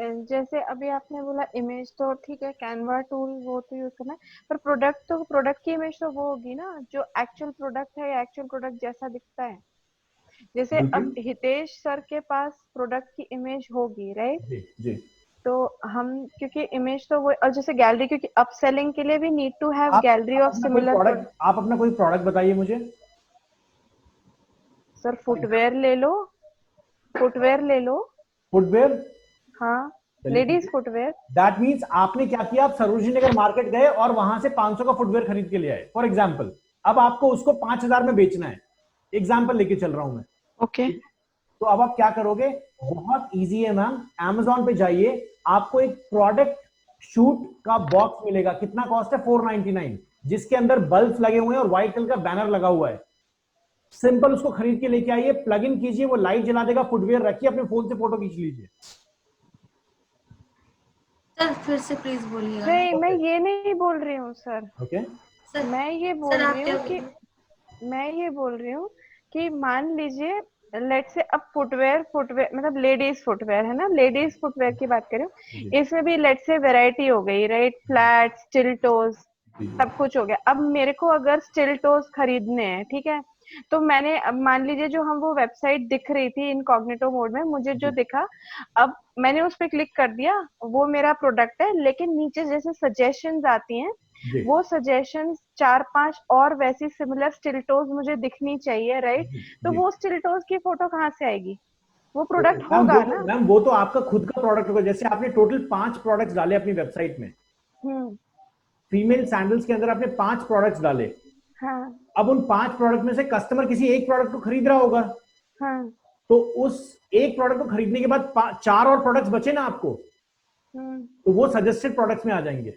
जैसे अभी आपने बोला इमेज, तो ठीक है कैनवा टूल वो तो यूज करना है, पर प्रोडक्ट की इमेज तो वो होगी ना जो एक्चुअल प्रोडक्ट है, या एक्चुअल प्रोडक्ट जैसा दिखता है। जैसे अब बिल्कुल हितेश सर के पास प्रोडक्ट की इमेज होगी, राइट? जी जी। तो हम, क्योंकि इमेज तो वो, और जैसे गैलरी, क्योंकि अपसेलिंग के लिए भी need to have gallery of similar product. आप अपना कोई प्रोडक्ट बताइए मुझे। सर फुटवेयर ले लो, फुटवेयर ले लो। फुटवेयर, हाँ, लेडीज फुटवेयर। दैट मीन्स आपने क्या किया, आप सरोजिनी नगर मार्केट गए और वहां से 500 का फुटवेयर खरीद के ले आए फॉर एग्जाम्पल। अब आपको उसको 5000 में बेचना है, एग्जाम्पल लेके चल रहा हूं मैं। ओके। तो अब आप क्या करोगे, बहुत इजी है मैम, Amazon पे जाइए, आपको एक प्रोडक्ट शूट का बॉक्स मिलेगा। कितना कॉस्ट है, 499, जिसके अंदर बल्ब लगे हुए हैं और व्हाइट कलर का बैनर लगा हुआ है। सिंपल उसको खरीद के लेके आइए, प्लग इन कीजिए, वो लाइट जला देगा, फुटवेयर रखिए, अपने फोन से फोटो खींच लीजिए। सर फिर से प्लीज बोलिएगा। नहीं, मैं ये नहीं बोल रही हूँ सर। ओके सर मैं ये बोल सर, आप रही क्या हूँ बोल कि रहे हैं? मैं ये बोल रही हूँ कि मान लीजिए, लेट से अब फुटवेयर मतलब लेडीज फुटवेयर है ना, लेडीज फुटवेयर की बात करें, इसमें भी लेट से वैरायटी हो गई, राइट? फ्लैट, स्टिल टोज, सब कुछ हो गया। अब मेरे को अगर स्टिल टोज खरीदने हैं, ठीक है, तो मैंने, अब मान लीजिए जो हम वो वेबसाइट दिख रही थी इनकॉग्निटो मोड में, मुझे जो दिखा, अब मैंने उस पर क्लिक कर दिया, वो मेरा प्रोडक्ट है, लेकिन नीचे जैसे सजेशंस आती हैं, वो सजेशंस 4-5 और वैसी सिमिलर स्टिल टोज मुझे दिखनी चाहिए, राइट? तो वो स्टिल टोज की फोटो कहाँ से आएगी? वो प्रोडक्ट होगा ना। मैम वो तो आपका खुद का प्रोडक्ट होगा। जैसे आपने टोटल 5 प्रोडक्ट्स डाले अपनी वेबसाइट में, फीमेल सैंडल्स के अंदर आपने 5 प्रोडक्ट्स डाले। हाँ। अब उन 5 प्रोडक्ट में से कस्टमर किसी एक प्रोडक्ट को खरीद रहा होगा, हाँ। तो उस एक प्रोडक्ट को खरीदने के बाद 4 और प्रोडक्ट्स बचे ना आपको, तो वो सजेस्टेड प्रोडक्ट्स में आ जाएंगे।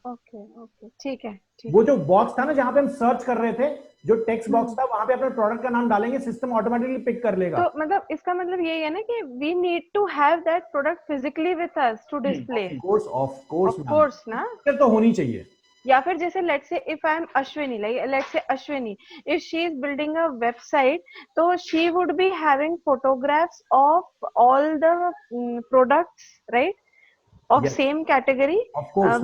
ओके ओके, ठीक है। वो जो बॉक्स था ना जहां पे हम सर्च कर रहे थे, जो टेक्स्ट बॉक्स था, वहां पे अपने प्रोडक्ट का नाम डालेंगे, सिस्टम ऑटोमेटिकली पिक कर लेगा। तो मतलब इसका मतलब यही है ना कि we need to have that product physically with us to display. Of course ना, तो होनी चाहिए। या फिर जैसे let's say if I am Ashwini, like let's say Ashwini, if she is building a website, तो she would be having photographs of all the products, right, of same category,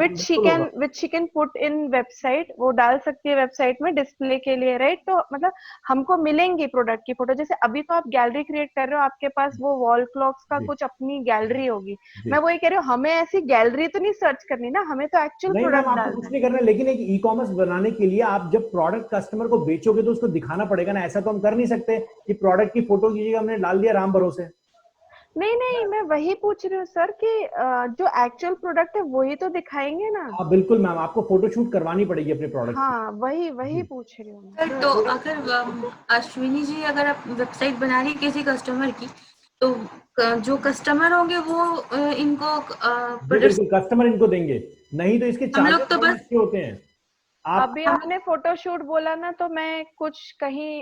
which she can put in website, वो डाल सकती है website में display के लिए, right? तो मतलब हमको मिलेंगी प्रोडक्ट की फोटो। जैसे अभी तो आप गैलरी क्रिएट कर रहे हो, आपके पास वो वॉल क्लॉक्स का कुछ अपनी गैलरी होगी, मैं वही कह रही हूँ, हमें ऐसी गैलरी तो नहीं सर्च करनी ना, हमें तो एक्चुअल प्रोडक्ट डालना है। कुछ नहीं करना, लेकिन एक ई कॉमर्स बनाने के लिए आप जब प्रोडक्ट कस्टमर को बेचोगे तो उसको दिखाना पड़ेगा ना। ऐसा तो हम कर नहीं सकते कि प्रोडक्ट की फोटो कीजिएगा, हमने डाल दिया राम भरोसे। नहीं, मैं वही पूछ रही हूँ सर कि जो एक्चुअल प्रोडक्ट है वही तो दिखाएंगे ना। हाँ बिल्कुल मैम, आपको फोटोशूट करवानी पड़ेगी अपने प्रोडक्ट। हाँ, वही पूछ रही हूँ। तो अगर अश्विनी जी, अगर आप वेबसाइट बना रही किसी कस्टमर की, तो जो कस्टमर होंगे वो इनको कस्टमर इनको देंगे, नहीं तो इसके हम लोग तो बस होते हैं। अभी आपने फोटोशूट बोला ना, तो मैं कुछ कहीं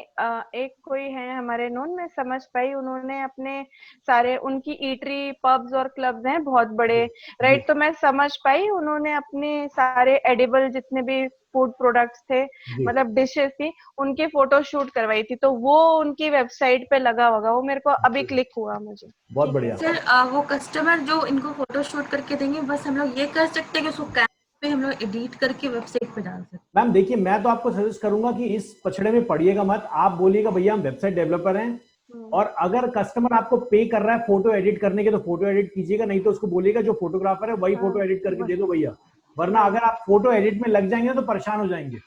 एक कोई है हमारे नोन में समझ पाई, उन्होंने अपने सारे, उनकी ईटरी पब्स और क्लब्स हैं बहुत बड़े, राइट? तो मैं समझ पाई उन्होंने अपने सारे एडिबल जितने भी फूड प्रोडक्ट्स थे, मतलब डिशेस थी, उनकी फोटो शूट करवाई थी, तो वो उनकी वेबसाइट पे लगा होगा, वो मेरे को अभी क्लिक हुआ मुझे। बहुत बढ़िया सर। वो कस्टमर जो इनको फोटो शूट करके देंगे, बस हम लोग ये कर सकते हैं कि उसको पे हम लोग एडिट करके वेबसाइट पे डाल सकते हैं। मैम देखिए, मैं तो आपको सजेस्ट करूंगा कि इस पछड़े में पड़िएगा मत। आप बोलिएगा भैया हम वेबसाइट डेवलपर हैं, और अगर कस्टमर आपको पे कर रहा है फोटो एडिट करने के, तो फोटो एडिट कीजिएगा, नहीं तो उसको बोलिएगा जो फोटोग्राफर है वही फोटो एडिट करके दे दो भैया। वरना अगर आप फोटो एडिट में लग जाएंगे तो परेशान हो जाएंगे,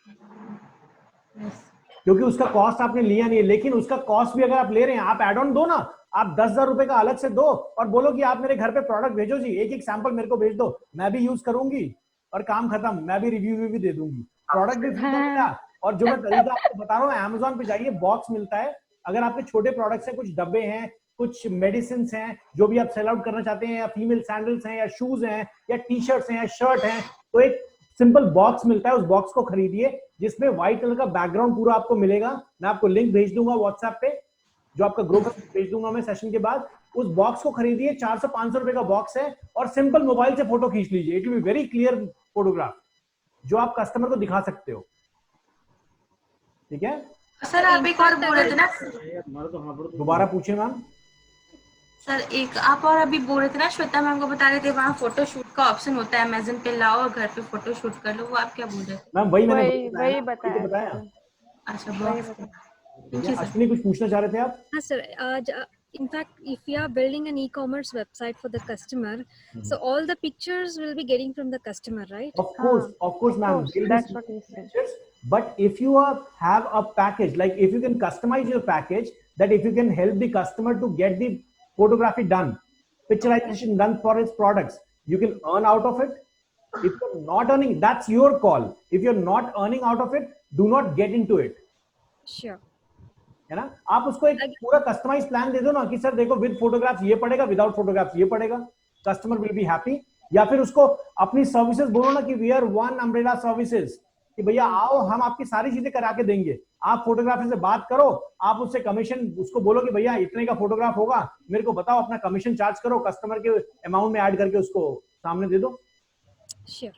क्योंकि उसका कॉस्ट आपने लिया नहीं है। लेकिन उसका कॉस्ट भी अगर आप ले रहे हैं, आप एड ऑन दो ना, आप 10,000 रुपए का अलग से दो और बोलो कि आप मेरे घर पे प्रोडक्ट भेजो जी, एक सैंपल मेरे को भेज दो, मैं भी यूज करूंगी और काम खत्म, मैं भी रिव्यू भी दे दूंगी, प्रोडक्ट भी फ्री मिला। और जो मैं तरीका आपको बता रहा हूँ, Amazon पे जाइए, बॉक्स मिलता है। अगर आपके छोटे प्रोडक्ट्स हैं, कुछ डब्बे हैं, कुछ मेडिसिन हैं, जो भी आप सेल आउट करना चाहते हैं, या फीमेल सैंडल्स हैं, या शूज हैं, या टी शर्ट्स हैं, या शर्ट हैं, तो एक सिंपल बॉक्स मिलता है, उस बॉक्स को खरीदिए, जिसमें व्हाइट कलर का बैकग्राउंड पूरा आपको मिलेगा। मैं आपको लिंक भेज दूंगा व्हाट्सएप पे, जो आपका ग्रुप भेज दूंगा मैं सेशन के बाद। उस बॉक्स को खरीदिए, 400-500 रुपए का बॉक्स है, और सिंपल मोबाइल से फोटो खींच लीजिए। It will be very clear photograph जो आप कस्टमर को दिखा सकते हो। ठीक है सर, आप एक और बोल रहे थे ना, दोबारा पूछिए मैम। सर एक आप और अभी बोल रहे थे ना, श्वेता मैम को बता रहे थे वहाँ फोटो शूट का ऑप्शन होता है, अमेज़न पे लाओ और घर पे फोटो शूट कर लो, वो आप क्या बोल रहे थे? मैम वही मैंने वही बताया वही ना, वही तो बताया बताया। सर, अच्छा वही बॉक्स। बताया। ठीक थैंक है, यू सर। अश्विनी कुछ पूछना चाह रहे थे आप? हाँ sir, in fact, if we are building an e-commerce website for the customer, so all the pictures will be getting from the customer, right? Of course, ma'am. They'll be That's what he said. pictures. But if you have a package, like if you can customize your package, that if you can help the customer to get the photography done, picturization done for his products, you can earn out of it. If you're not earning, that's your call. If you're not earning out of it, do not get into it. Sure. है ना? आप उसको एक पूरा customise plan दे दो ना कि sir देखो विद फोटोग्राफ्स ये पड़ेगा, विदाउट फोटोग्राफ्स ये पड़ेगा, कस्टमर विल बी हैप्पी। या फिर उसको अपनी सर्विसेज बोलो ना कि we are one umbrella services, कि भैया आओ हम आपकी सारी चीजें करा के देंगे, आप फोटोग्राफर से बात करो, आप उससे कमीशन उसको बोलो कि भैया इतने का फोटोग्राफ होगा, मेरे को बताओ, अपना कमीशन चार्ज करो, कस्टमर के अमाउंट में ऐड करके उसको सामने दे दो। Sure.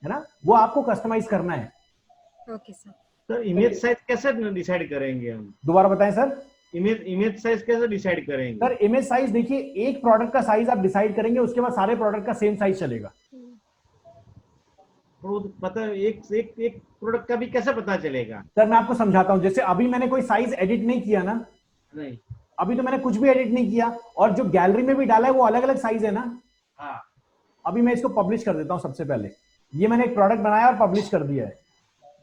है ना? वो आपको कस्टमाइज करना है। Okay sir. Sir image size कैसे डिसाइड करेंगे हम? दोबारा बताएं सर। इमेज साइज कैसे डिसाइड करेंगे? सर इमेज साइज देखिए, एक प्रोडक्ट का साइज आप डिसाइड करेंगे, उसके बाद सारे प्रोडक्ट का सेम साइज चलेगा। पता एक प्रोडक्ट का भी कैसे पता चलेगा? सर मैं आपको समझाता हूं, जैसे अभी मैंने कोई साइज एडिट नहीं किया ना, नहीं अभी तो मैंने कुछ भी एडिट नहीं किया, और जो गैलरी में भी डाला है वो अलग अलग साइज है ना। हाँ अभी मैं इसको पब्लिश कर देता हूं। सबसे पहले ये मैंने एक प्रोडक्ट बनाया और पब्लिश कर दिया है,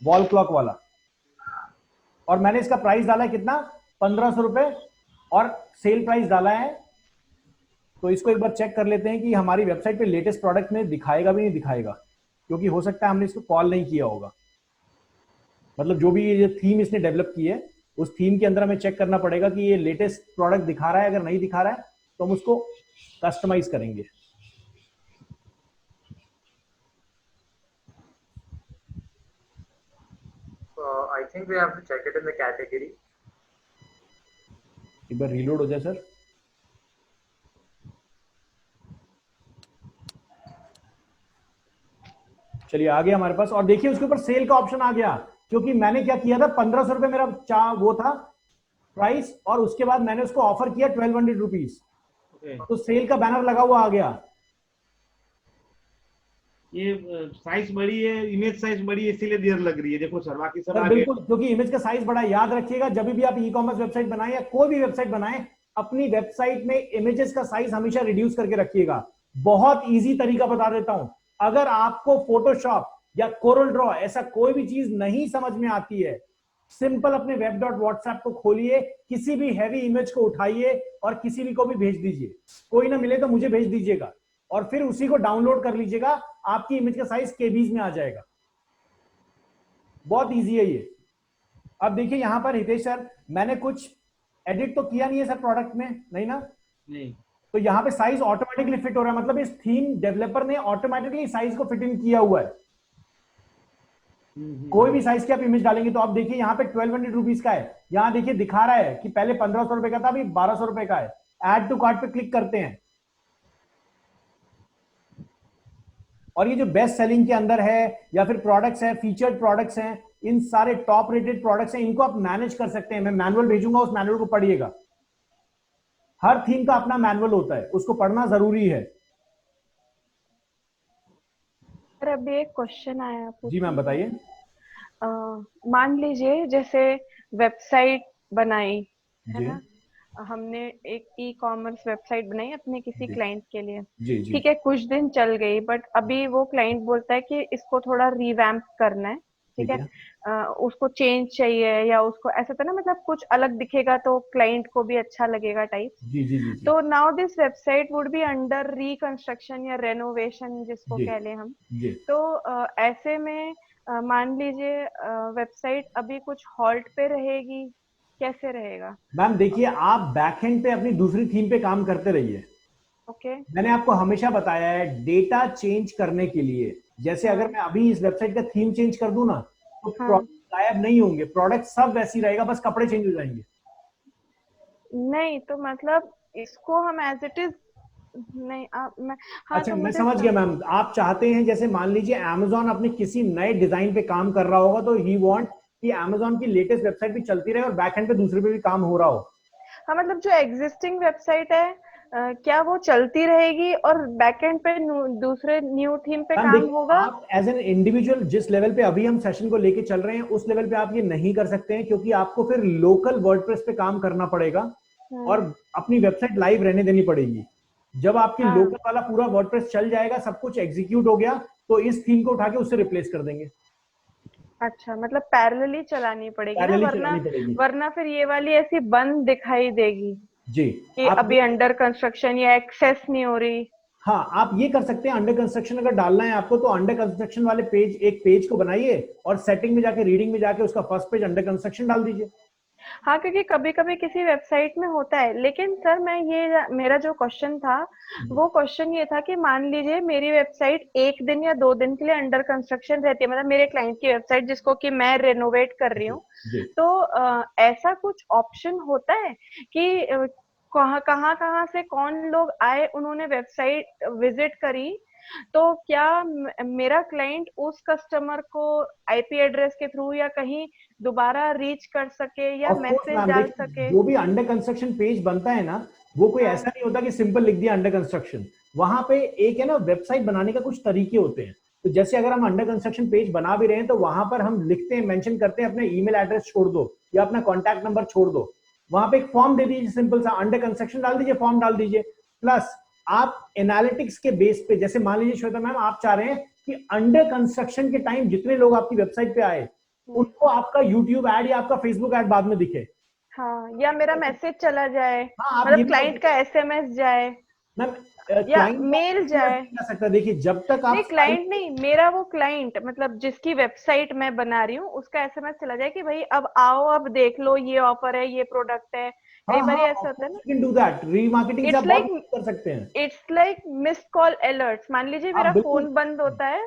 वॉल क्लॉक वाला, और मैंने इसका प्राइस डाला है कितना, 1500 रुपए, और सेल प्राइस डाला है। तो इसको एक बार चेक कर लेते हैं कि हमारी वेबसाइट पे लेटेस्ट प्रोडक्ट में दिखाएगा भी नहीं दिखाएगा, क्योंकि हो सकता है हमने इसको कॉल नहीं किया होगा। मतलब जो भी ये थीम इसने डेवलप की है, उस थीम के अंदर हमें चेक करना पड़ेगा कि ये लेटेस्ट प्रोडक्ट दिखा रहा है। अगर नहीं दिखा रहा है तो हम उसको कस्टमाइज करेंगे। I think we have to check it in the category. एक बार रीलोड हो जाए सर। चलिए आ गया हमारे पास, और देखिए उसके ऊपर सेल का ऑप्शन आ गया, क्योंकि मैंने क्या किया था, 1500 रुपए मेरा वो था प्राइस, और उसके बाद मैंने उसको ऑफर किया 1200 रुपीज, तो सेल का बैनर लगा हुआ आ गया। ये साइज बड़ी है, इमेज साइज बड़ी है, इसीलिए देर लग रही है। देखो सर बाकी सब सर बिल्कुल, क्योंकि इमेज का साइज बड़ा, याद रखिएगा जब भी आप ई कॉमर्स वेबसाइट बनाएं या कोई भी वेबसाइट बनाएं, अपनी वेबसाइट में इमेजेस का साइज हमेशा रिड्यूस करके रखिएगा। बहुत इजी तरीका बता देता हूं, अगर आपको फोटोशॉप या कोरल ड्रॉ ऐसा कोई भी चीज नहीं समझ में आती है, सिंपल अपने web.whatsapp को खोलिए, किसी भी हैवी इमेज को उठाइए और किसी भी को भी भेज दीजिए। कोई ना मिले तो मुझे भेज दीजिएगा, और फिर उसी को डाउनलोड कर लीजिएगा, आपकी इमेज का साइज केबीज में आ जाएगा। बहुत इजी है ये। अब देखिए यहां पर हितेश सर, मैंने कुछ एडिट तो किया नहीं है सर प्रोडक्ट में, नहीं ना? नहीं। तो यहाँ पे साइज ऑटोमेटिकली फिट हो रहा है, मतलब इस थीम डेवलपर ने ऑटोमेटिकली साइज को फिट इन किया हुआ है। कोई भी साइज की आप इमेज डालेंगे तो आप देखिए यहाँ पे 1200 रुपीज का है, यहाँ देखिए दिखा रहा है कि पहले 1500 रुपए का था, अभी 1200 रुपए का है। ऐड टू कार्ट पे क्लिक करते हैं, और ये जो बेस्ट सेलिंग के अंदर है या फिर प्रोडक्ट्स हैं, फीचर्ड प्रोडक्ट्स हैं, इन सारे टॉप रेटेड प्रोडक्ट्स हैं, इनको आप मैनेज कर सकते हैं। मैं मैनुअल भेजूंगा, उस मैनुअल को पढ़िएगा। हर थीम का अपना मैनुअल होता है, उसको पढ़ना जरूरी है। सर अभी एक क्वेश्चन आया आपको। जी मैम बताइए। मान लीजिए जैसे वेबसाइट बनाई है जी ना, हमने एक ई कॉमर्स वेबसाइट बनाई अपने किसी जी। क्लाइंट के लिए, जी जी ठीक है, कुछ दिन चल गई, बट अभी वो क्लाइंट बोलता है कि इसको थोड़ा रिवैम्प करना है, ठीक है, उसको चेंज चाहिए, या उसको ऐसा था ना, मतलब कुछ अलग दिखेगा तो क्लाइंट को भी अच्छा लगेगा टाइप। जी जी जी जी। तो now this website would be under reconstruction या रेनोवेशन जिसको जी। कह लें हम। जी। तो ऐसे में मान लीजिए वेबसाइट अभी कुछ हॉल्ट पे रहेगी, कैसे रहेगा? मैम देखिए, आप बैकएंड पे अपनी दूसरी थीम पे काम करते रहिए। ओके। मैंने आपको हमेशा बताया है, डेटा चेंज करने के लिए, जैसे अगर मैं अभी इस वेबसाइट का थीम चेंज कर दूं ना, तो प्रोडक्ट गायब नहीं होंगे, प्रोडक्ट सब वैसे ही रहेगा, बस कपड़े चेंज हो जाएंगे। नहीं तो मतलब इसको हम एज इट इज नहीं मैं, हाँ, अच्छा तो मैं मुझे समझ गया मैम, आप चाहते हैं जैसे मान लीजिए अमेज़न अपने किसी नए डिजाइन पे काम कर रहा होगा, तो ही वांट कि अमेज़न की लेटेस्ट वेबसाइट भी चलती रहे और बैकएंड पे दूसरे पे भी काम हो रहा हो। हाँ, मतलब जो एग्जिस्टिंग वेबसाइट है क्या वो चलती रहेगी और बैकएंड पे दूसरे न्यू थीम पे मैम काम देखिए, होगा? आप एज एन इंडिविजुअल जिस लेवल पे अभी हम सेशन को लेके चल रहे हैं उस लेवल पे आप ये नहीं कर सकते हैं, क्योंकि आपको फिर लोकल वर्डप्रेस पे काम करना पड़ेगा और अपनी वेबसाइट लाइव रहने देनी पड़ेगी। जब आपकी हाँ। लोकल वाला पूरा वर्डप्रेस चल जाएगा, सब कुछ एग्जीक्यूट हो गया, तो इस थीम को उठा के उससे रिप्लेस कर देंगे। अच्छा, मतलब पैरेलली चलानी पड़ेगी ना, पैरेलली वरना चलानी पड़ेगी वरना फिर ये वाली ऐसी बंद दिखाई देगी जी। कि आप अभी अंडर कंस्ट्रक्शन या एक्सेस नहीं हो रही। हाँ, आप ये कर सकते हैं, अंडर कंस्ट्रक्शन अगर डालना है आपको तो अंडर कंस्ट्रक्शन वाले पेज, एक पेज को बनाइए और सेटिंग में जाके, रीडिंग में जाके उसका फर्स्ट पेज अंडर कंस्ट्रक्शन डाल दीजिए। हाँ, क्योंकि कभी कभी किसी वेबसाइट में होता है। लेकिन सर मेरा जो क्वेश्चन था वो क्वेश्चन ये था कि मान लीजिए मेरी वेबसाइट 1 दिन या 2 दिन के लिए अंडर कंस्ट्रक्शन रहती है, मतलब मेरे क्लाइंट की वेबसाइट जिसको कि मैं रेनोवेट कर रही हूँ, तो ऐसा कुछ ऑप्शन होता है कि कहाँ से कौन लोग आए, उन्होंने वेबसाइट विजिट करी, तो क्या मेरा क्लाइंट उस कस्टमर को आईपी एड्रेस के थ्रू या कहीं दोबारा रीच कर सके या मैसेज डाल सके? जो भी अंडर कंस्ट्रक्शन पेज बनता है ना, वो कोई ऐसा नहीं होता कि सिंपल लिख दिया अंडर कंस्ट्रक्शन। वहां पे एक है ना, वेबसाइट बनाने का कुछ तरीके होते हैं। तो जैसे अगर हम अंडर कंस्ट्रक्शन पेज बना भी रहे हैं तो वहां पर हम लिखते हैं, मेंशन करते हैं अपने ईमेल एड्रेस छोड़ दो या अपना कॉन्टैक्ट नंबर छोड़ दो, वहां पे एक फॉर्म दे दीजिए, सिंपल सा अंडर कंस्ट्रक्शन डाल दीजिए, फॉर्म डाल दीजिए। प्लस आप एनालिटिक्स के बेस पे, जैसे मान लीजिए श्वेता मैम, आप चाह रहे हैं कि अंडर कंस्ट्रक्शन के टाइम जितने लोग आपकी वेबसाइट पे आए उनको आपका यूट्यूब ऐड या आपका फेसबुक ऐड बाद में दिखे। हाँ, या मेरा मैसेज चला जाए, हाँ, मतलब क्लाइंट का एसएमएस जाए मैम, या मेल जाए। कर सकता है। देखिए, जब तक आप नहीं, क्लाइंट नहीं, मेरा वो क्लाइंट मतलब जिसकी वेबसाइट मैं बना रही हूँ उसका एसएमएस चला जाए कि भाई अब आओ, अब देख लो, ये ऑफर है, ये प्रोडक्ट है। कई बार ऐसा होता है ना, कैन डू दैट, रीमार्केटिंग से आप बहुत कुछ कर सकते हैं। It's like missed call alerts. मान लीजिए मेरा फोन बंद होता है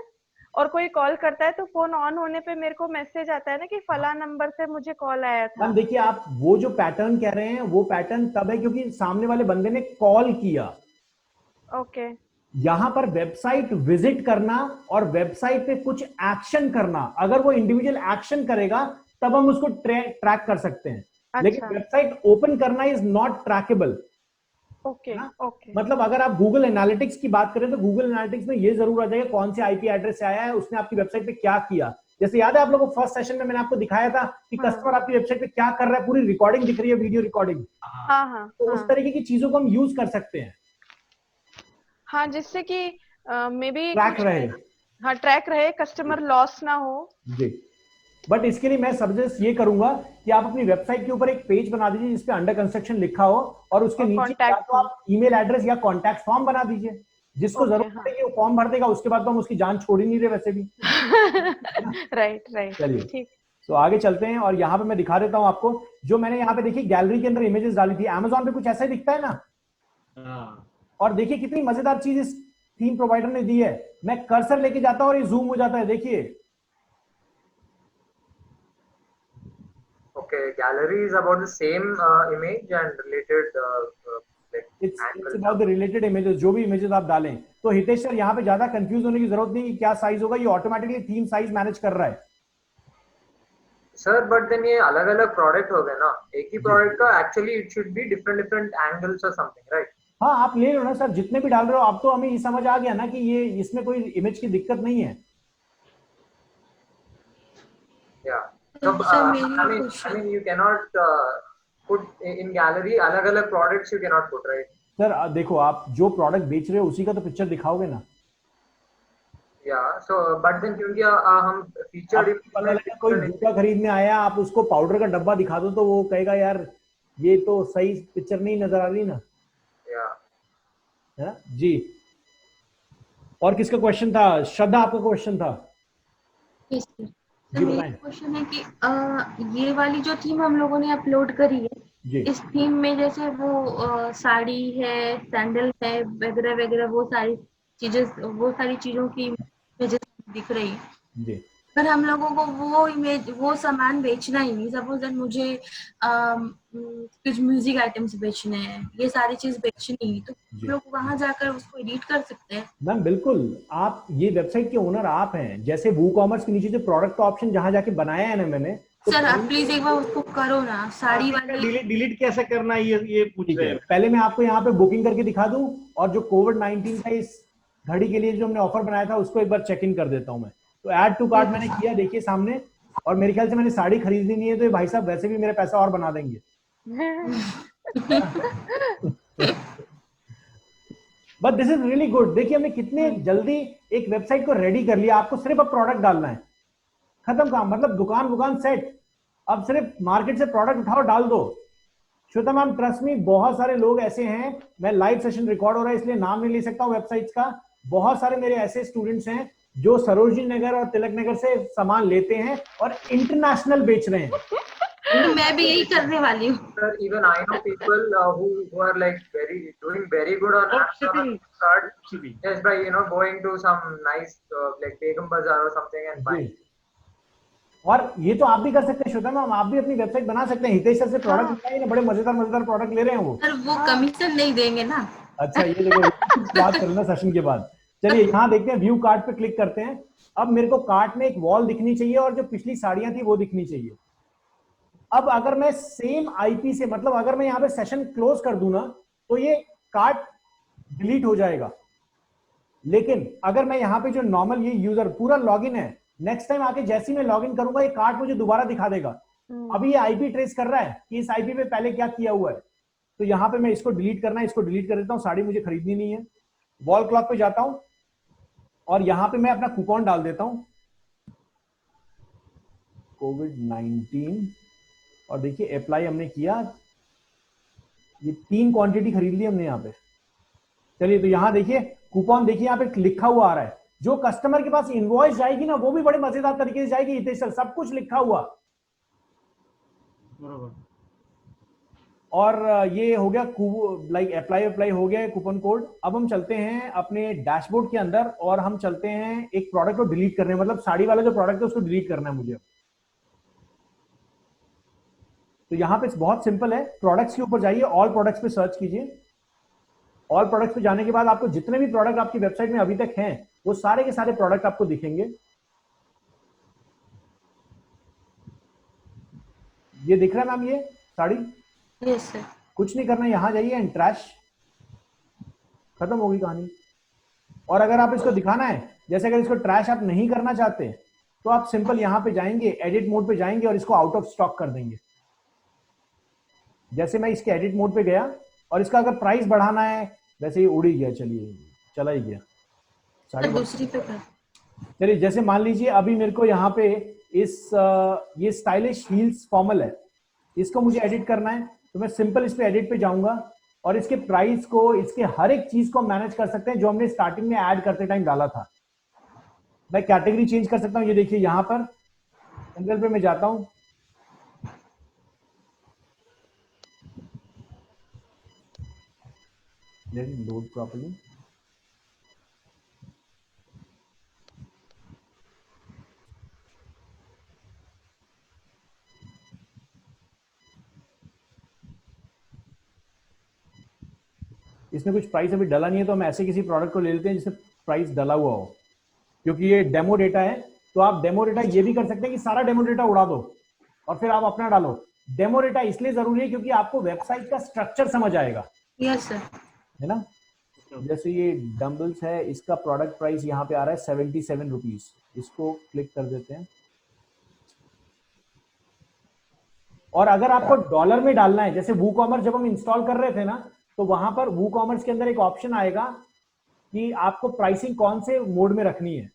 और कोई कॉल करता है तो फोन ऑन होने पे मेरे को मैसेज आता है ना कि फला नंबर से मुझे कॉल आया था। मैम देखिए, आप वो जो पैटर्न कह रहे हैं वो पैटर्न तब है क्योंकि सामने वाले बंदे ने कॉल किया। ओके। यहां पर वेबसाइट विजिट करना और वेबसाइट पे कुछ एक्शन करना, अगर वो इंडिविजुअल एक्शन करेगा तब हम उसको ट्रैक कर सकते हैं। अच्छा। लेकिन वेबसाइट ओपन करना is not trackable. Okay okay. मतलब अगर आप गूगल एनालिटिक्स की बात करें तो गूगल एनालिटिक्स में ये जरूर आ जाएगा कौन से आईपी एड्रेस से आया है, उसने आपकी वेबसाइट पे क्या किया। जैसे याद है आप लोगों को फर्स्ट सेशन में मैंने आपको दिखाया था कि कस्टमर आपकी वेबसाइट पे क्या कर रहा है, पूरी रिकॉर्डिंग दिख रही है, वीडियो रिकॉर्डिंग। तो उस तरीके की चीजों को हम यूज कर सकते हैं। हाँ, जिससे कि मे बी ट्रैक रहे। हाँ, ट्रैक रहे, कस्टमर लॉस ना हो जी। बट इसके लिए मैं सजेस्ट ये करूंगा कि आप अपनी वेबसाइट के ऊपर एक पेज बना दीजिए जिसपे अंडर कंस्ट्रक्शन लिखा हो और उसके नीचे तो आप ईमेल एड्रेस या कॉन्टैक्ट फॉर्म बना दीजिए। जिसको जरूरत पड़ेगी वो फॉर्म भर देगा, उसके बाद तो हम उसकी जान छोड़ ही नहीं रहे वैसे भी। Right right. चलिए ठीक। तो आगे चलते हैं और यहाँ पे मैं दिखा देता हूँ आपको जो मैंने यहाँ पे देखिए गैलरी के अंदर इमेजेस डाली थी। अमेजोन पे कुछ ऐसा ही दिखता है ना। और देखिए कितनी मजेदार चीज इस थीम प्रोवाइडर ने दी है। मैं कर्सर लेके जाता हूँ और ये जूम हो जाता है, देखिए। Okay, gallery is about the same image and related it's about the related images, जो भी इमेजेस आप डालें। तो हितेश सर यहाँ पे ज्यादा कंफ्यूज होने की जरूरत नहीं कि क्या साइज होगा, ये ऑटोमेटिकली थीम साइज मैनेज कर रहा है। सर बट देन ये अलग अलग प्रोडक्ट हो गए ना, एक ही प्रोडक्ट का actually it should be different angles और समथिंग, राइट? हाँ, आप ले लो ना सर, जितने भी डाल रहे हो। अब तो हमें ये समझ आ गया ना कि ये इसमें कोई इमेज की दिक्कत नहीं है। Yeah. So, I mean, you cannot put in gallery अलग-अलग products you cannot put, right? Sir देखो, आप जो प्रोडक्ट बेच रहे हो उसी का तो पिक्चर दिखाओगे ना। Yeah. So, but then क्योंकि हम featured कोई जूता खरीदने आया, आप उसको पाउडर का डब्बा दिखा दो तो वो कहेगा यार ये तो सही पिक्चर नहीं नजर आ रही ना। Yeah. जी। और किसका क्वेश्चन था? श्रद्धा, आपका क्वेश्चन था। yes, तो मेरा क्वेश्चन है कि ये वाली जो थीम हम लोगों ने अपलोड करी है, इस थीम में जैसे वो साड़ी है, सैंडल है वगैरह वगैरह, वो सारी चीजों की इमेजेस दिख रही है। अगर हम लोगों को वो सामान बेचना ही नहीं, सपोज दैट मुझे कुछ म्यूजिक आइटम्स बेचने हैं, ये सारी चीज बेचनी है, तो लोग वहां जाकर उसको एडिट कर सकते हैं। मैम बिल्कुल, आप ये वेबसाइट के ओनर आप हैं। जैसे वू कॉमर्स के नीचे जो प्रोडक्ट का ऑप्शन जहां जाके बनाया है ना मैंने, सर आप प्लीज एक बार उसको करो ना, साड़ी वाली डिलीट कैसे करना है ये पूछ रहे हैं। पहले मैं आपको यहाँ पे बुकिंग करके दिखा दूं, और जो कोविड-19 का इस घड़ी के लिए जो हमने ऑफर बनाया था उसको एक बार चेक इन कर देता हूं मैं। तो ऐड टू कार्ट मैंने किया, देखिए सामने, और मेरे ख्याल से मैंने साड़ी खरीदनी नहीं है, तो ये भाई साहब वैसे भी मेरा पैसा और बना देंगे। But this is really good. देखिए हमने कितने जल्दी एक वेबसाइट को रेडी कर लिया। आपको सिर्फ अब प्रोडक्ट डालना है, खत्म काम। मतलब दुकान सेट, अब सिर्फ मार्केट से प्रोडक्ट उठाओ डाल दो। श्वेता मैम ट्रस्ट मी, बहुत सारे लोग ऐसे हैं, मैं लाइव सेशन रिकॉर्ड हो रहा है इसलिए नाम नहीं ले सकता हूँ वेबसाइट्स का, बहुत सारे मेरे ऐसे स्टूडेंट्स हैं जो सरोजनी नगर और तिलक नगर से सामान लेते हैं और इंटरनेशनल बेच रहे हैं। मैं भी यही करने वाली हूँ। Sir, even I know people who are like doing very good on Amazon card. Yes, by going to some nice like Begum Bazaar or something and buying. और ये तो आप भी कर सकते हैं श्वेता मैम, आप भी अपनी वेबसाइट बना सकते हैं। हितेश सर से प्रोडक्ट मंगाइए ना, बड़े मजेदार प्रोडक्ट ले रहे हैं वो। सर वो कमीशन नहीं देंगे ना। अच्छा ये देखो बात करना सेशन के बाद। चलिए यहाँ देखते हैं, व्यू कार्ट पे क्लिक करते हैं। अब मेरे को कार्ट में एक वॉल दिखनी चाहिए और जो पिछली साड़ियां थी वो दिखनी चाहिए। अब अगर मैं सेम आईपी से, मतलब अगर मैं यहाँ पे सेशन क्लोज कर दूं ना, तो ये कार्ट डिलीट हो जाएगा। लेकिन अगर मैं यहाँ पे जो नॉर्मल ये यूजर पूरा लॉगिन है, नेक्स्ट टाइम आके जैसे ही मैं लॉगिन करूंगा ये कार्ट मुझे दोबारा दिखा देगा। अभी ये आईपी ट्रेस कर रहा है कि इस आईपी पे पहले क्या किया हुआ है। तो यहाँ पे मैं इसको डिलीट करना है, इसको डिलीट कर देता हूँ। साड़ी मुझे खरीदनी नहीं है। वॉल क्लॉक पे जाता हूं और यहाँ पे मैं अपना कूपन डाल देता हूं, कोविड-19, और देखिए अप्लाई हमने किया। ये 3 क्वांटिटी खरीद ली हमने यहाँ पे। चलिए तो यहाँ देखिए कूपन, देखिए यहाँ पे लिखा हुआ आ रहा है। जो कस्टमर के पास इनवॉइस जाएगी ना वो भी बड़े मजेदार तरीके से जाएगी हितेश सर, सब कुछ लिखा हुआ। और ये हो गया लाइक अप्लाई हो गया कूपन कोड। अब हम चलते हैं अपने डैशबोर्ड के अंदर और हम चलते हैं एक प्रोडक्ट को डिलीट करने, मतलब साड़ी वाला जो प्रोडक्ट है उसको डिलीट करना है मुझे। तो यहाँ पे बहुत सिंपल है, प्रोडक्ट्स के ऊपर जाइए, ऑल प्रोडक्ट्स पे सर्च कीजिए। ऑल प्रोडक्ट्स पे जाने के बाद आपको जितने भी प्रोडक्ट आपकी वेबसाइट में अभी तक हैं वो सारे के सारे प्रोडक्ट आपको दिखेंगे। ये दिख रहा है मैम ये साड़ी? Yes sir. कुछ नहीं करना, यहां जाइए एंड ट्रैश, खत्म होगी कहानी। और अगर आप इसको दिखाना है, जैसे अगर इसको ट्रैश आप नहीं करना चाहते तो आप सिंपल यहां पे जाएंगे, एडिट मोड पे जाएंगे और इसको आउट ऑफ स्टॉक कर देंगे। जैसे मैं इसके एडिट मोड पे गया और इसका अगर प्राइस बढ़ाना है, वैसे ही उड़ ही गया, चलिए चला ही गया साड़ी। दूसरी पे कर। चलिए जैसे मान लीजिए अभी मेरे को यहाँ पे ये स्टाइलिश हील्स फॉर्मल है, इसको मुझे एडिट करना है। तो मैं सिंपल इस पे एडिट पे जाऊंगा और इसके प्राइस को, इसके हर एक चीज को मैनेज कर सकते हैं जो हमने स्टार्टिंग में ऐड करते टाइम डाला था। मैं कैटेगरी चेंज कर सकता हूं। ये देखिए यहां पर जनरल पे मैं जाता हूं, लेट इट लोड प्रॉपर्ली। इसमें कुछ प्राइस अभी डला नहीं है तो हम ऐसे किसी प्रोडक्ट को ले लेते हैं जिससे प्राइस डला हुआ हो, क्योंकि ये डेमो डेटा है। तो आप डेमो डेटा ये भी कर सकते हैं कि सारा डेमो डेटा उड़ा दो और फिर आप अपना डालो। डेमो डेटा इसलिए जरूरी है क्योंकि आपको वेबसाइट का स्ट्रक्चर समझ आएगा। Yes sir. है ना? जैसे ये डम्बल्स है, इसका प्रोडक्ट प्राइस यहाँ पे आ रहा है 77 रुपीज। इसको क्लिक कर देते हैं। और अगर आपको डॉलर में डालना है, जैसे वूकॉमर्स जब हम इंस्टॉल कर रहे थे ना, तो वहां पर वूकॉमर्स के अंदर एक ऑप्शन आएगा कि आपको प्राइसिंग कौन से मोड में रखनी है।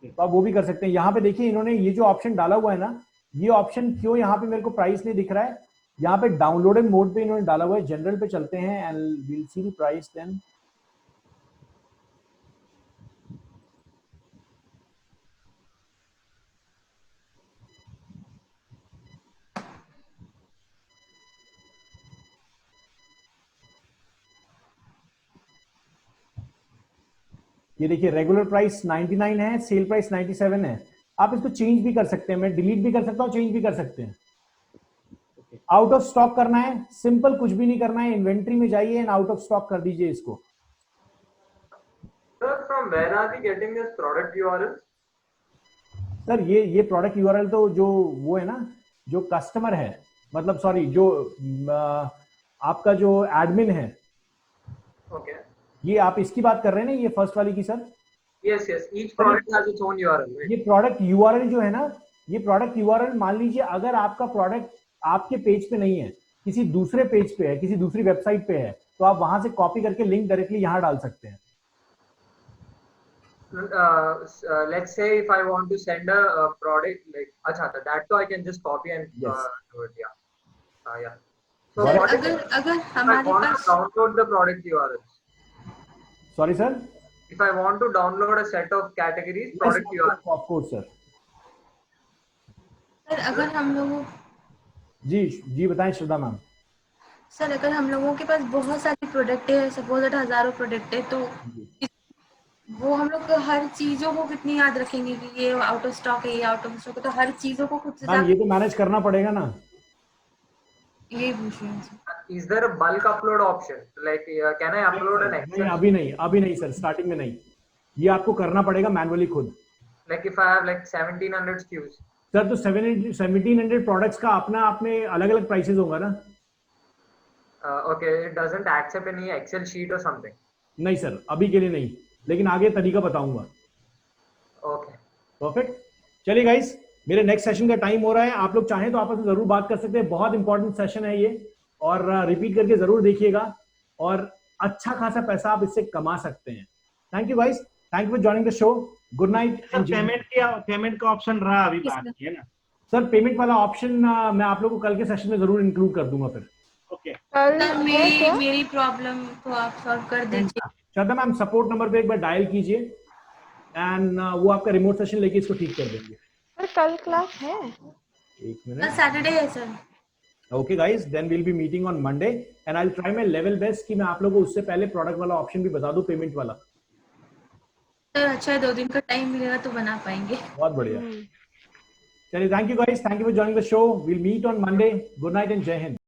तो आप वो भी कर सकते हैं। यहाँ पे देखिए इन्होंने ये जो ऑप्शन डाला हुआ है ना, ये ऑप्शन क्यों यहाँ पे मेरे को प्राइस नहीं दिख रहा है, यहाँ पे डाउनलोडेड मोड पे इन्होंने डाला हुआ है। जनरल पे चलते हैं and we'll see the price then. ये देखिए रेगुलर प्राइस 99 है, सेल प्राइस 97 है। आप इसको चेंज भी कर सकते हैं, मैं डिलीट भी कर सकता हूँ, चेंज भी कर सकते हैं। आउट ऑफ स्टॉक करना है, सिंपल कुछ भी नहीं करना है, इन्वेंट्री में जाइए एंड आउट ऑफ स्टॉक कर दीजिए इसको। Sir, from where are we getting this product URL? Sir ये प्रोडक्ट यूआरएल तो जो वो है ना, जो कस्टमर है, मतलब सॉरी जो आपका जो एडमिन है, Okay. ये आप इसकी बात कर रहे हैं ना, ये फर्स्ट वाली की sir? Yes, yes. Each product has its own URL. Right? ये प्रोडक्ट यूआरएल जो है ना, ये प्रोडक्ट यूआरएल मान लीजिए अगर आपका प्रोडक्ट आपके पेज पे नहीं है, किसी दूसरे पेज पे है, किसी दूसरी वेबसाइट पे है, तो आप वहां से कॉपी करके लिंक डायरेक्टली यहाँ डाल सकते हैं। Let's say if I want to send a product like अच्छा, that so I can just copy and do it. Yeah. Yeah. So sir what if अगर I हमारे want to pass download the product URLs? Sorry sir? If I want to download a set of categories, product URLs. Of course sir. Sir अगर हम लोगों जी बताएं श्रद्धा ma'am. Sir अगर हम लोगों के पास बहुत सारे प्रोडक्ट है, सपोज दैट हजारों प्रोडक्ट है, तो वो हम लोग हर चीजों को कितनी याद रखेंगे कि ये आउट ऑफ स्टॉक है, ये आउट ऑफ स्टॉक है, तो हर चीजों को खुद से मैम ये तो मैनेज करना पड़ेगा ना। ये पूछ रहे हैं। Is there a bulk upload option? Like, can I upload an Excel? नहीं, अभी नहीं सर, स्टार्टिंग में नहीं, ये आपको करना पड़ेगा मैनुअली खुद। Like if I have like 1700 SKUs. Sir तो 1700 प्रोडक्ट्स का अपना आप में अलग अलग प्राइसेस होगा ना? Okay, it doesn't accept any Excel sheet or something. नहीं सर, अभी के लिए नहीं, लेकिन आगे तरीका बताऊंगा। Okay. परफेक्ट। चलिए गाइस, मेरे नेक्स्ट सेशन का टाइम हो रहा है, आप लोग चाहें तो आपस में जरूर बात कर सकते हैं, बहुत इंपॉर्टेंट सेशन है ये, और रिपीट करके जरूर देखिएगा, और अच्छा खासा पैसा आप इससे कमा सकते हैं। Thank you guys, thank you for joining the show, good night. Payment का ऑप्शन रहा अभी बाकी है ना सर? पेमेंट वाला ऑप्शन मैं आप लोगों को कल के सेशन में जरूर इंक्लूड कर दूंगा फिर। ओके कल मेरी प्रॉब्लम को आप सॉल्व कर दीजिए। श्रद्धा मैम सपोर्ट नंबर पे एक बार डायल कीजिए एंड वो आपका रिमोट सेशन लेके इसको ठीक कर देंगे। सर कल क्लास है? एक मिनट। सैटरडे है sir. Okay guys, then we'll be meeting on Monday and I'll try my level best कि मैं आप लोगों को उससे पहले प्रोडक्ट वाला ऑप्शन भी बता दूं, पेमेंट वाला। सर अच्छा है, 2 दिन का टाइम मिलेगा तो बना पाएंगे। बहुत बढ़िया। चलिए, thank you guys, thank you for joining the show, we'll meet on Monday, good night and जय हिंद।